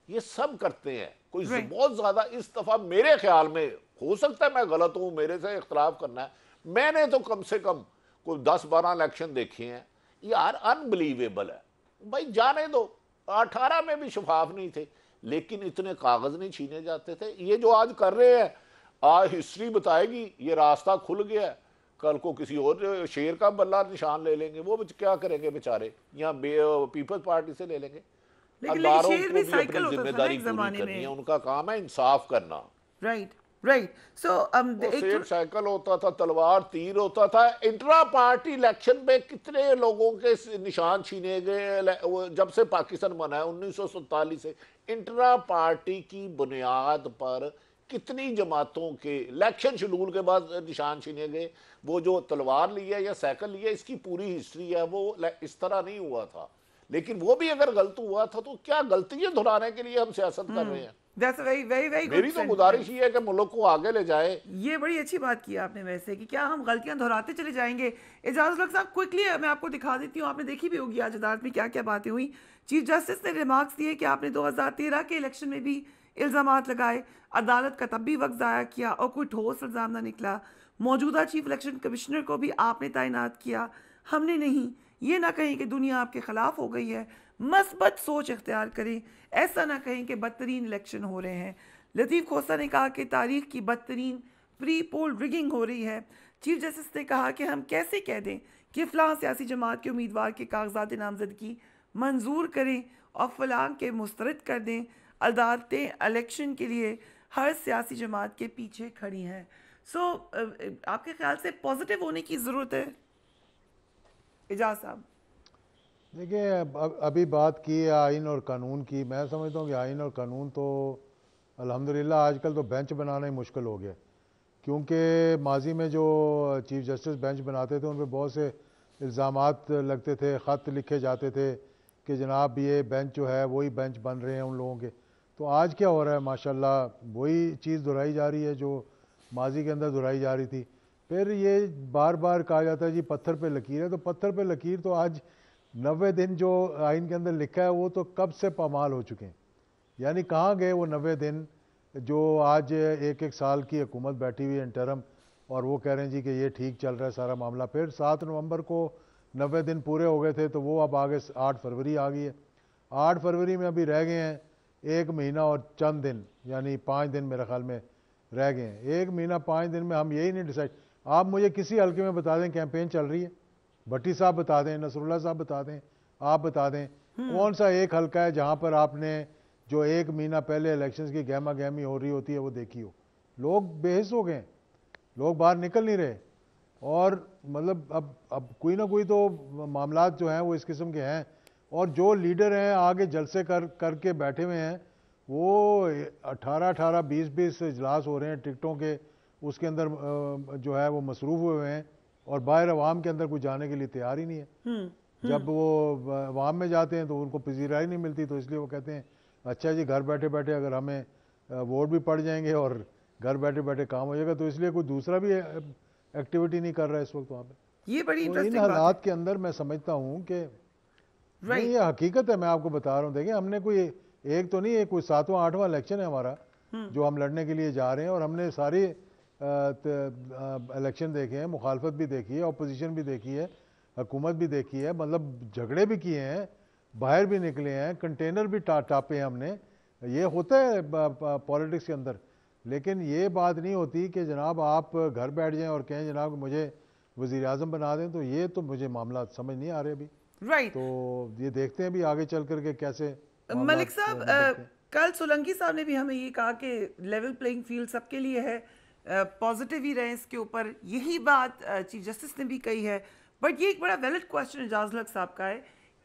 ये सब करते हैं। कोई बहुत ज्यादा इस दफा मेरे ख्याल में, हो सकता है मैं गलत हूं, मेरे से इख्तलाफ करना है, मैंने तो कम से कम कोई 10-12 इलेक्शन देखे हैं, यार अनबिलीवेबल है भाई, जाने दो। 18 में भी शफाफ नहीं थे, लेकिन इतने कागज नहीं छीने जाते थे। ये जो आज कर रहे हैं, आज हिस्ट्री बताएगी ये रास्ता खुल गया है, कल को किसी और शेर का बल्ला निशान ले लेंगे, वो क्या करेंगे बेचारे, या पीपल्स पार्टी से ले लेंगे। लेकिन शेर भी साइकिल अपनी होता था ना जिम्मेदारी एक पूरी जमाने करनी है, में। उनका काम है इंसाफ करना। Right right. सो शेर साइकिल होता था, तलवार तीर होता था। इंट्रा पार्टी इलेक्शन में कितने लोगों के निशान छीने गए जब से पाकिस्तान बना है 1947 से। इंट्रा पार्टी की बुनियाद पर कितनी जमातों के इलेक्शन शेड्यूल के बाद निशान छीने गए। वो जो तलवार लिया या साइकिल लिया, इसकी पूरी हिस्ट्री है, वो इस तरह नहीं हुआ था। लेकिन वो भी अगर गलत हुआ था तो क्या गलतियां दोहराने के लिए हम सियासत कर रहे हैं? That's a very, very, very मेरी good तो sentiment. गुजारिश ये है कि मुल्क को आगे ले जाए। ये बड़ी अच्छी बात की आपने वैसे, कि क्या हम गलतियां दोहराते चले जाएंगे। एजाज लक साहब, क्विकली मैं आपको दिखा देती हूँ, आपने देखी भी होगी आज अदालत में क्या क्या बातें हुई। चीफ जस्टिस ने रिमार्क्स दिए कि आपने 2013 के इलेक्शन में भी इल्ज़ामात लगाए, अदालत का तब भी वक्त ज़ाया किया और कोई ठोस इल्ज़ाम ना निकला। मौजूदा चीफ इलेक्शन कमिश्नर को भी आपने तैनात किया, हमने नहीं। ये ना कहें कि दुनिया आपके ख़िलाफ़ हो गई है, मस्बत सोच इख्तियार करें। ऐसा ना कहें कि बदतरीन इलेक्शन हो रहे हैं। लतीफ़ खोसा ने कहा कि तारीख की बदतरीन प्री पोल रिगिंग हो रही है। चीफ जस्टिस ने कहा कि हम कैसे कह दें कि फ़लाँ सियासी जमात के उम्मीदवार के कागजात नामजदगी मंजूर करें और फ़लाँ के मुस्तरद कर दें। अदालतें इलेक्शन के लिए हर सियासी जमात के पीछे खड़ी हैं। सो आपके ख्याल से पॉजिटिव होने की ज़रूरत है एजाज साहब? देखिए, अभी बात की है आइन और कानून की। मैं समझता हूँ कि आइन और कानून तो अल्हम्दुलिल्लाह आजकल तो बेंच बनाना ही मुश्किल हो गया, क्योंकि माजी में जो चीफ जस्टिस बेंच बनाते थे उन पर बहुत से इल्ज़ामात लगते थे, ख़त लिखे जाते थे कि जनाब ये बेंच जो है वही बेंच बन रहे हैं उन लोगों के। तो आज क्या हो रहा है, माशाल्लाह वही चीज़ दोहराई जा रही है जो माजी के अंदर दोहराई जा रही थी। फिर ये बार बार कहा जाता है जी पत्थर पे लकीर है, तो पत्थर पे लकीर तो आज 90 दिन जो आइन के अंदर लिखा है वो तो कब से पामाल हो चुके हैं। यानी कहाँ गए वो 90 दिन जो आज एक एक साल की हुकूमत बैठी हुई है इंटरम, और वो कह रहे हैं जी कि ये ठीक चल रहा है सारा मामला। फिर 7 नवंबर को 90 दिन पूरे हो गए थे, तो वो अब आगे 8 फरवरी आ गई है। 8 फरवरी में अभी रह गए हैं 1 महीना और चंद दिन, यानी 5 दिन मेरे ख्याल में रह गए हैं। 1 महीना 5 दिन में हम यही नहीं डिसाइड। आप मुझे किसी हल्के में बता दें कैंपेन चल रही है, भट्टी साहब बता दें, नसरुल्लाह साहब बता दें, आप बता दें कौन सा एक हल्का है जहां पर आपने जो 1 महीना पहले इलेक्शंस की गहमा गहमी हो रही होती है वो देखी हो। लोग बेहिस हो गए, लोग बाहर निकल नहीं रहे। और मतलब अब कोई ना कोई तो मामलात जो हैं वो इस किस्म के हैं, और जो लीडर हैं आगे जलसे करके बैठे हुए हैं, वो 18-18, 20-20 इजलास हो रहे हैं टिकटों के, उसके अंदर जो है वो मसरूफ़ हुए हैं, और बाहर अवाम के अंदर कुछ जाने के लिए तैयार ही नहीं है। जब वो अवाम में जाते हैं तो उनको पजीराई नहीं मिलती, तो इसलिए वो कहते हैं अच्छा जी घर बैठे बैठे अगर हमें वोट भी पड़ जाएंगे और घर बैठे बैठे काम हो जाएगा, तो इसलिए कोई दूसरा भी एक्टिविटी नहीं कर रहा है इस वक्त वहाँ पे। ये बड़ी तो इन हालात के अंदर मैं समझता हूँ कि नहीं, ये हकीकत है, मैं आपको बता रहा हूँ। देखिए, हमने कोई एक तो नहीं है, कोई 7वां 8वां इलेक्शन है हमारा जो हम लड़ने के लिए जा रहे हैं, और हमने सारी इलेक्शन देखे हैं, मुखालफत भी देखी है, अपोजिशन भी देखी है, हुकूमत भी देखी है, मतलब झगड़े भी किए हैं, बाहर भी निकले हैं, कंटेनर भी टापे हैं हमने। ये होता है पॉलिटिक्स के अंदर। लेकिन ये बात नहीं होती कि जनाब आप घर बैठ जाएं और कहें जनाब मुझे वज़ीर आज़म बना दें, तो ये तो मुझे मामला समझ नहीं आ रहे अभी। राइट, तो ये देखते हैं भी आगे चल करके कैसे। मलिक साहब, कल सोलंकी साहब ने भी हमें ये कहा कि लेवल प्लेइंग फील्ड सबके लिए है, पॉजिटिव ही रहे इसके ऊपर, यही बात चीफ जस्टिस ने भी कही है। बट ये एक बड़ा वैलिड क्वेश्चन एजाज लक साहब का है,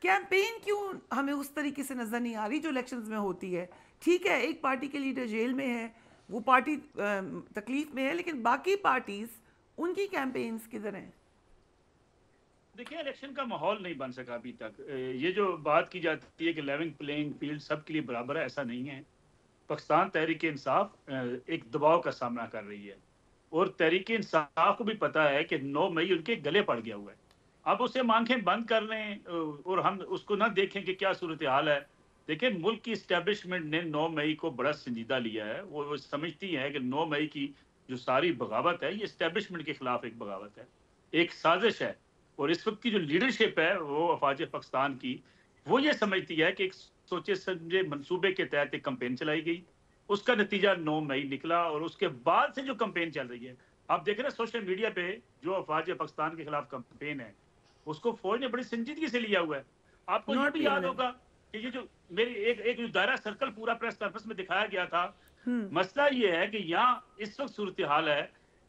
कैंपेन क्यों हमें उस तरीके से नज़र नहीं आ रही जो इलेक्शंस में होती है? ठीक है, एक पार्टी के लीडर जेल में है, वो पार्टी तकलीफ में है, लेकिन बाकी पार्टीज उनकी कैंपेन्स किधर हैं? देखिए, इलेक्शन का माहौल नहीं बन सका अभी तक। ये जो बात की जाती है कि लेवल प्लेइंग फील्ड सबके लिए बराबर है, ऐसा नहीं है। पाकिस्तान तहरीक इंसाफ एक दबाव का सामना कर रही है, और तहरीक इंसाफ को भी पता है कि 9 मई उनके गले पड़ गया हुआ है। अब उसे आंखें बंद कर लें और हम उसको ना देखें कि क्या सूरत हाल है। देखिए, मुल्क की इस्टेब्लिशमेंट ने 9 मई को बड़ा संजीदा लिया है। वो समझती है कि 9 मई की जो सारी बगावत है, ये इस्टेब्लिशमेंट के खिलाफ एक बगावत है, एक साजिश है, और इस वक्त की जो लीडरशिप है वो अफवाज पाकिस्तान की, वो ये समझती है कि एक सोचे समझे मंसूबे के तहत एक कैंपेन चलाई गई, उसका नतीजा 9 मई निकला और उसके बाद से जो कैंपेन चल रही है, आप देख रहे हैं सोशल मीडिया पे जो अफवाज पाकिस्तान के खिलाफ कैंपेन है, उसको फौज ने बड़ी संजीदगी से लिया हुआ है। आपको ये भी याद होगा कि ये जो मेरी एक जो दायरा सर्कल पूरा प्रेस कॉन्फ्रेंस में दिखाया गया था, मसला ये है कि यहाँ इस वक्त सूरत हाल है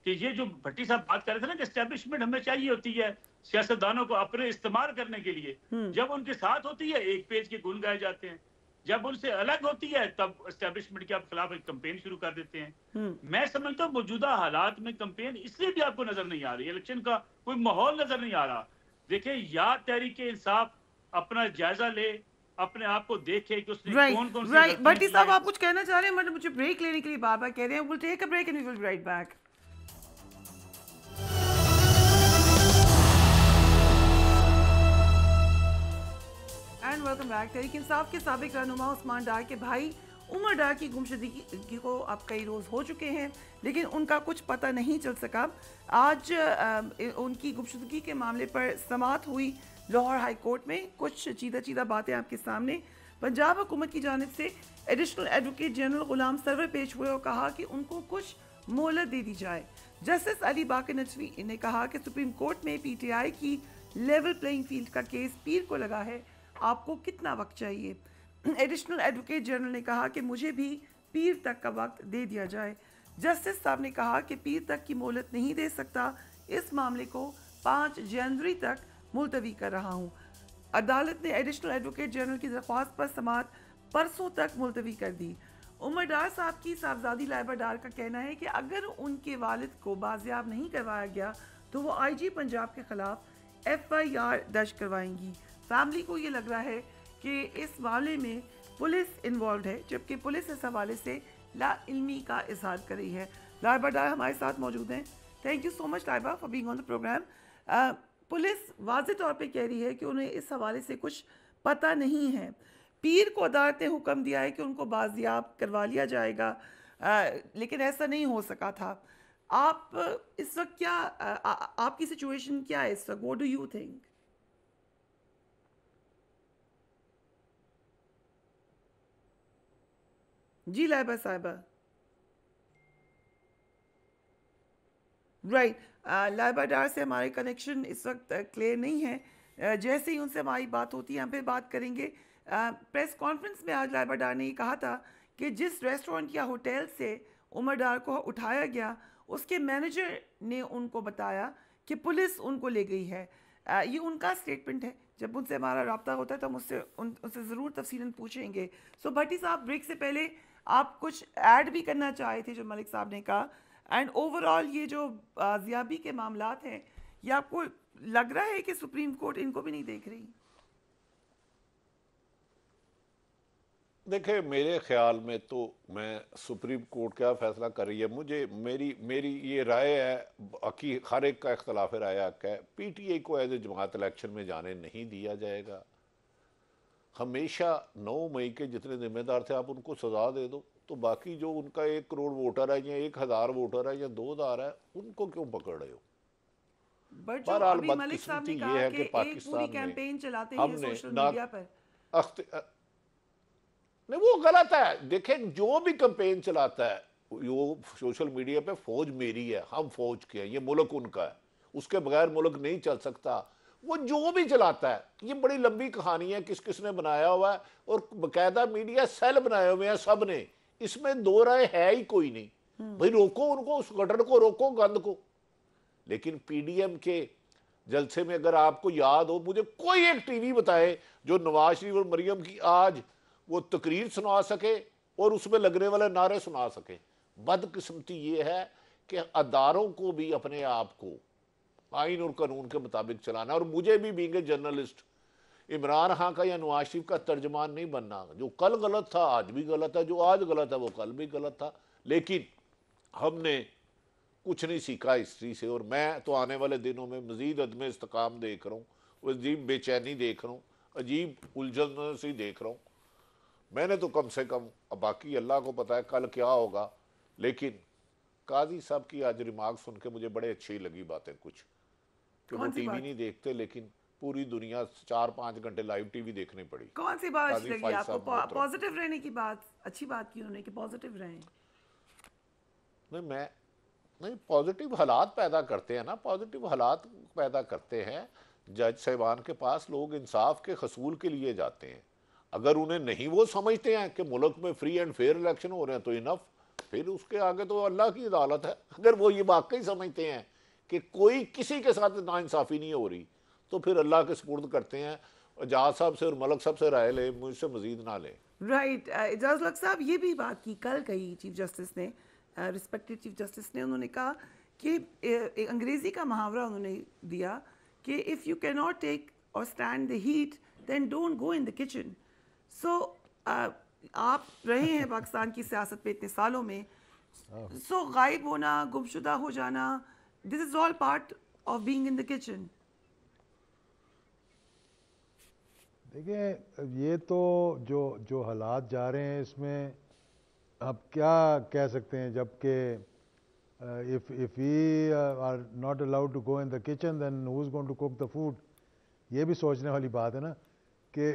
कि ये जो भट्टी साहब बात कर रहे थे ना कि एस्टेब्लिशमेंट हमें चाहिए होती है सियासतदानों को अपने इस्तेमाल करने के लिए, जब उनके साथ होती है एक पेज के गुण गाए जाते हैं, जब उनसे अलग होती है तब एस्टेब्लिशमेंट के खिलाफ एक कैंपेन शुरू कर देते हैं। मैं समझता हूँ मौजूदा हालात में कैंपेन इसलिए भी आपको नजर नहीं आ रही, इलेक्शन का कोई माहौल नजर नहीं आ रहा। देखिए या तहरीक इंसाफ अपना जायजा ले, अपने आप को देखे कि उसने कौन कौन सी राइट। भट्टी साहब आप कुछ कहना चाह रहे हैं? मतलब मुझे ब्रेक लेने के लिए बार बार कह रहे हैं। Will take a break and we will be right back. And welcome back. Tehreek Insaf के साबिक रहनुमा उस्मान डार के भाई उमर डार की गुमशुदगी को अब कई रोज़ हो चुके हैं, लेकिन उनका कुछ पता नहीं चल सका। आज उनकी गुमशुदगी के मामले पर समाअत हुई लाहौर हाई कोर्ट में। कुछ चीदा बातें आपके सामने। पंजाब हुकूमत की जानिब से एडिशनल एडवोकेट जनरल गुलाम सरवर पेश हुए और कहा कि उनको कुछ मोहलत दे दी जाए। जस्टिस अली बाकर नजवी ने कहा कि सुप्रीम कोर्ट में पीटीआई की लेवल प्लेइंग फील्ड का केस पीर को लगा है, आपको कितना वक्त चाहिए? एडिशनल एडवोकेट जनरल ने कहा कि मुझे भी पीर तक का वक्त दे दिया जाए। जस्टिस साहब ने कहा कि पीर तक की मोहलत नहीं दे सकता, इस मामले को 5 जनवरी तक मुलतवी कर रहा हूँ। अदालत ने एडिशनल एडवोकेट जनरल की दरख्वास्त पर समाअत परसों तक मुलतवी कर दी। उमर डार साहब की साहबजादी लाइबा डार का कहना है कि अगर उनके वालिद को बाजियाब नहीं करवाया गया तो वो आईजी पंजाब के खिलाफ FIR दर्ज करवाएंगी। फैमिली को ये लग रहा है कि इस मामले में पुलिस इन्वॉल्व है, जबकि पुलिस इस हवाले से लाइल्मी का इजहार कर रही है। लाइबा डार हमारे साथ मौजूद हैं। Thank you so much Laiba for being on the programme. Police वाज़ेह तौर पे कह रही है कि उन्हें इस हवाले से कुछ पता नहीं है। पीर को अदालत ने हुक्म दिया है कि उनको बाजियाब करवा लिया जाएगा, लेकिन ऐसा नहीं हो सका था। आप इस वक्त क्या आपकी सिचुएशन क्या है इस वक्त? What do you think? जी लाइबा साहिबा। राइट। लाइबा डार से हमारे कनेक्शन इस वक्त क्लियर नहीं है। जैसे ही उनसे हमारी बात होती है हम फिर बात करेंगे। प्रेस कॉन्फ्रेंस में आज लाइबा डार ने ये कहा था कि जिस रेस्टोरेंट या होटल से उमर डार को उठाया गया उसके मैनेजर ने उनको बताया कि पुलिस उनको ले गई है। ये उनका स्टेटमेंट है। जब उनसे हमारा रब्ता होता है तो हम उनसे ज़रूर तफसीलन पूछेंगे। सो भट्टी साहब, ब्रेक से पहले आप कुछ ऐड भी करना चाहे थे जो मलिक साहब ने कहा, एंड ओवरऑल ये जो ज़ियाबी के मामलात हैं, ये आपको लग रहा है कि सुप्रीम कोर्ट इनको भी नहीं देख रही? देखिए, मेरे ख्याल में तो मैं सुप्रीम कोर्ट क्या फैसला कर रही है, मुझे मेरी ये राय है, बाकी हर एक का इख्तलाफ राय हक है। PTI को एज ए जमात इलेक्शन में जाने नहीं दिया जाएगा। हमेशा 9 मई के जितने जिम्मेदार थे आप उनको सजा दे दो, तो बाकी जो उनका 1 करोड़ वोटर है या 1000 वोटर है या 2000 है, उनको क्यों पकड़ रहे हो? बहरहाल बदकिस्मती ये है कि पाकिस्तान कैंपेन चलाते हैं सोशल मीडिया पर। नहीं, वो गलत है। देखें, जो भी कैंपेन चलाता है वो सोशल मीडिया पे, फौज मेरी है, हम फौज के हैं, ये मुल्क उनका है, उसके बगैर मुल्क नहीं चल सकता। वो जो भी चलाता है, ये बड़ी लंबी कहानी है किस किसने बनाया हुआ है, और बाकायदा मीडिया सेल बनाए हुए हैं सब ने, इसमें दो राय है ही कोई नहीं। भाई रोको उनको, उस गटर को रोको, गंद को। लेकिन PDM के जलसे में अगर आपको याद हो, मुझे कोई एक टीवी बताए जो नवाज शरीफ और मरियम की आज वो तकरीर सुना सके और उसमें लगने वाले नारे सुना सके। बदकिस्मती ये है कि अदारों को भी अपने आप को आइन और कानून के मुताबिक चलाना, और मुझे भी being a journalist Imran Khan का या नवाज शरीफ का तर्जमान नहीं बनना। जो कल गलत था आज भी गलत है, जो आज गलत है वो कल भी गलत था। लेकिन हमने कुछ नहीं सीखा हिस्ट्री से, और मैं तो आने वाले दिनों में मजीद अदम इस्तेकाम देख रहा हूँ, अजीब बेचैनी देख रहा हूँ, अजीब उलझन सी देख रहा हूँ। मैंने तो कम से कम, अब बाकी अल्लाह को पता है कल क्या होगा, लेकिन काजी साहब की आज रिमार्क सुन के मुझे बड़े अच्छी लगी बातें कुछ, कि वो कौन सी टीवी बात? नहीं देखते, लेकिन पूरी दुनिया 4-5 घंटे लाइव टीवी देखनी पड़ी। कौन सी बात अच्छी काजी लगी फाइज आपको? साहब मोहतरम। पॉजिटिव रहने की बात अच्छी बात की उन्होंने कि पॉजिटिव रहें। नहीं, मैं नहीं, पॉजिटिव हालात पैदा करते हैं ना, पॉजिटिव हालात पैदा करते हैं। जज साहिबान के पास लोग इंसाफ के हसूल के लिए जाते हैं। अगर उन्हें नहीं वो समझते हैं कि मुल्क में फ्री एंड फेयर इलेक्शन हो रहे हैं तो इनफ, फिर उसके आगे तो अल्लाह की अदालत है। अगर वो ये वाकई समझते हैं कि कोई किसी के साथ नाइंसाफ़ी नहीं हो रही, तो फिर अल्लाह के सुपुर्द करते हैं। एजाज साहब से और मलक साहब से राय ले, मुझसे मजीद ना ले। राइट, एजाज लक साहब ये भी बात की, कल कही चीफ जस्टिस ने, रिस्पेक्टेड चीफ जस्टिस ने, उन्होंने कहा कि एक अंग्रेजी का मुहावरा उन्होंने दिया कि if you can not take or stand the heat then don't go in the kitchen. So आप रहे हैं पाकिस्तान की सियासत पे इतने सालों में, सो गायब होना, गुमशुदा हो जाना, this is all part of being in the kitchen. देखिए, ये तो जो जो हालात जा रहे हैं इसमें अब क्या कह सकते हैं, जबकि if we are not allowed to go in the kitchen then who is going to cook the food. ये भी सोचने वाली बात है ना कि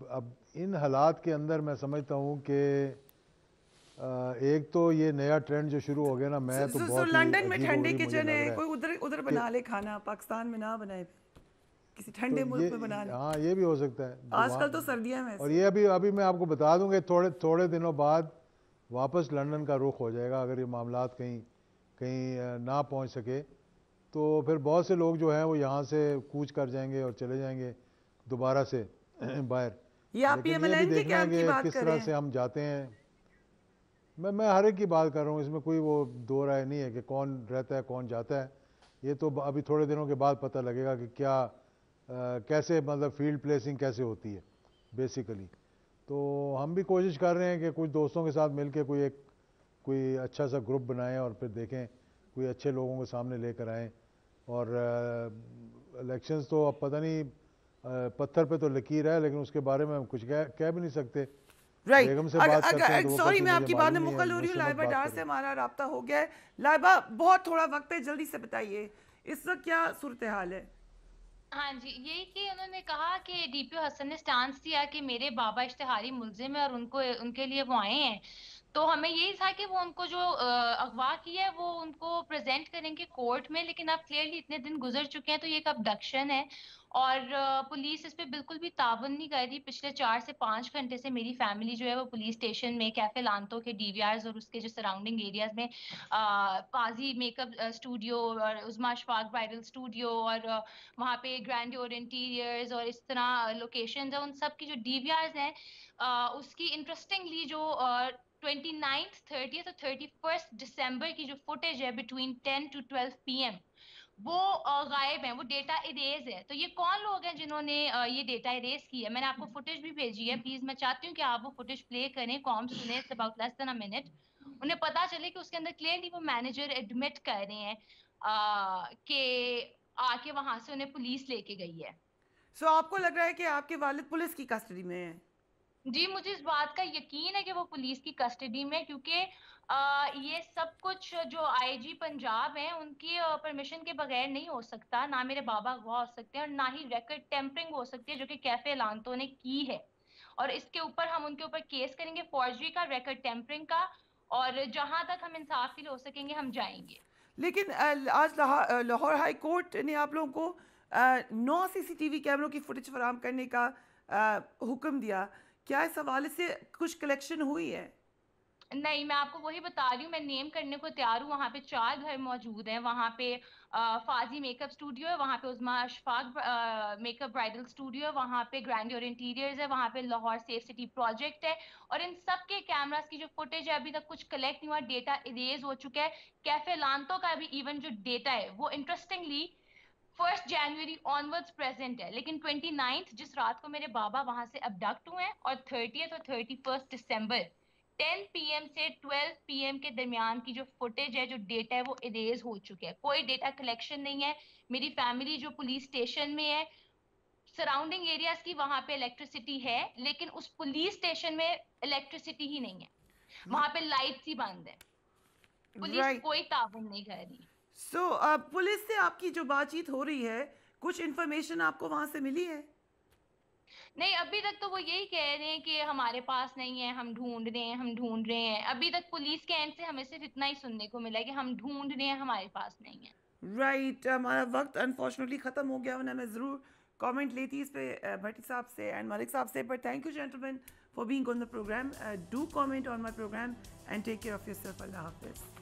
अब इन हालात के अंदर मैं समझता हूँ कि एक तो ये नया ट्रेंड जो शुरू हो गया ना, मैं तो बहुत ही लंदन में ठंडे अजीबोगरीब मुझे किचन लग है, रहा कोई उधर उधर बना ले खाना, पाकिस्तान में ना बनाए, किसी ठंडे तो मुल्क में बना ले। हाँ, ये भी हो सकता है आजकल तो सर्दियां में और ये अभी मैं आपको बता दूंगा, थोड़े दिनों बाद वापस लंदन का रुख हो जाएगा। अगर ये मामलात कहीं कहीं ना पहुंच सके तो फिर बहुत से लोग जो हैं वो यहाँ से कूच कर जाएंगे और चले जाएंगे दोबारा से बाहर। ये आप लेकिन ये भी PMLN के देखना है कैंप की कि बात किस कर तरह रहे से हैं? हम जाते हैं। मैं हर एक की बात कर रहा हूँ, इसमें कोई वो दो राय नहीं है कि कौन रहता है कौन जाता है। ये तो अभी थोड़े दिनों के बाद पता लगेगा कि क्या कैसे, मतलब फील्ड प्लेसिंग कैसे होती है बेसिकली। तो हम भी कोशिश कर रहे हैं कि कुछ दोस्तों के साथ मिलकर कोई अच्छा सा ग्रुप बनाएं और फिर देखें कोई अच्छे लोगों के सामने लेकर आएँ। और इलेक्शंस तो अब पता नहीं, पत्थर पे तो लकीर है, लेकिन उसके बारे में हम कुछ कह भी नहीं सकते। राइट, बेगम से बात करते हैं तो वो सॉरी कहती मैं मुझे आपकी बात में मालूम नहीं है, मुकल हो रही हूँ। मुझसे मत लाइबा बात डार करो। से हमारा राब्ता हो गया है। लाइबा, बहुत थोड़ा वक्त है, जल्दी से बताइए इस वक्त क्या सूरत हाल है? हाँ जी, यही कि उन्होंने कहा कि डीपीओ हसन ने स्टांस दिया कि मेरे बाबा इश्तिहारी मुल्जिम है और उनको उनके लिए वो आए हैं। तो हमें यही था कि वो उनको जो अगवा किया है वो उनको प्रेजेंट करेंगे कोर्ट में, लेकिन अब क्लियरली इतने दिन गुजर चुके हैं तो ये एक अबडक्शन है और पुलिस इस पे बिल्कुल भी तावन नहीं कर रही। पिछले 4 से 5 घंटे से मेरी फैमिली जो है वो पुलिस स्टेशन में, कैफे लांतो के डीवीआरस और उसके जो सराउंडिंग एरियाज में पाजी मेकअप स्टूडियो और उस्मा अशफाक ब्राइडल स्टूडियो और वहाँ पे ग्रैंड इंटीरियर्स और इस तरह लोकेशंस है, उन सब की जो डीवीआरस हैं उसकी इंटरेस्टिंगली जो 29th 30th और 31st दिसंबर की जो फुटेज है बिटवीन 10 to 12 PM वो गायब है, वो डेटा इरेज है। तो ये कौन लोग हैं जिन्होंने ये डेटा इरेज किया है? मैंने आपको फुटेज भी भेजी है, प्लीज मैं चाहती हूँ कि आप वो फुटेज प्ले करें, कॉम सुने, it's about less than a minute. उन्हें पता चले कि उसके अंदर क्लियरली वो मैनेजर एडमिट कर रहे हैं कि आके वहां से उन्हें पुलिस लेके गई है। सो आपको लग रहा है कि आपके वालिद पुलिस की कस्टडी में है? जी, मुझे इस बात का यकीन है कि वो पुलिस की कस्टडी में, क्योंकि ये सब कुछ जो आईजी पंजाब हैं उनकी परमिशन के बगैर नहीं हो सकता। ना मेरे बाबा अगवा हो सकते हैं और ना ही रिकॉर्ड टेम्परिंग हो सकती है जो कि कैफे लांतो ने की है। और इसके ऊपर हम उनके ऊपर केस करेंगे, फॉर्जरी का, रिकॉर्ड टेम्परिंग का, और जहां तक हम इंसाफ के लिए हो सकेंगे हम जाएंगे। लेकिन आज लाहौर हाई कोर्ट ने आप लोगों को 9 CCTV कैमरों की फुटेज फराहम करने का हुक्म दिया। क्या इस हवाले से कुछ कलेक्शन हुई है? नहीं, मैं आपको वही बता रही हूँ, मैं नेम करने को तैयार हूँ। वहाँ पे 4 घर मौजूद हैं। वहाँ पे फाजी मेकअप स्टूडियो है, वहाँ पे उस्मा अशफाक मेकअप ब्राइडल स्टूडियो है, वहाँ पे ग्रैंडियर इंटीरियर्स है, वहाँ पे लाहौर सेफ सिटी प्रोजेक्ट है। और इन सब के कैमरास की जो फुटेज है अभी तक कुछ कलेक्ट नहीं हुआ, डेटा इरेज हो चुका है। कैफे लांतो का भी इवन जो डेटा है वो इंटरेस्टिंगली 1 जनवरी ऑनवर्ड्स प्रेजेंट है, लेकिन 29th जिस रात को मेरे बाबा वहां से अबडक्ट हुए हैं और 30th और 31st दिसंबर 10 PM से 12 PM के दरमियान की जो फुटेज है, जो डेटा है, वो इरेज हो चुके हैं। कोई डेटा कलेक्शन नहीं है। मेरी फैमिली जो पुलिस स्टेशन में है, सराउंडिंग एरियाज की वहां पे इलेक्ट्रिसिटी है, लेकिन उस पुलिस स्टेशन में इलेक्ट्रिसिटी ही नहीं है। वहां पे लाइट्स ही बंद है। पुलिस राइट, कोई ताउन नहीं कर रही। सो पुलिस से आपकी जो बातचीत हो रही है, कुछ इन्फॉर्मेशन आपको वहां से मिली है? नहीं, अभी तक तो वो यही कह रहे हैं कि हमारे पास नहीं है, हम ढूंढ रहे हैं, हम ढूंढ रहे हैं। अभी तक पुलिस के एंड से हमें सिर्फ इतना ही सुनने को मिला है कि हम ढूंढ रहे हैं, हमारे पास नहीं है। राइट, हमारा वक्त अनफॉर्चुनेटली ख़त्म हो गया, वरना मैं ज़रूर कमेंट लेती इस पे भट्टी साहब से एंड मलिक साहब से। But thank you gentleman for being on the programme. Do comment on my programme and take care of yourself. अल्लाह हाफिज़.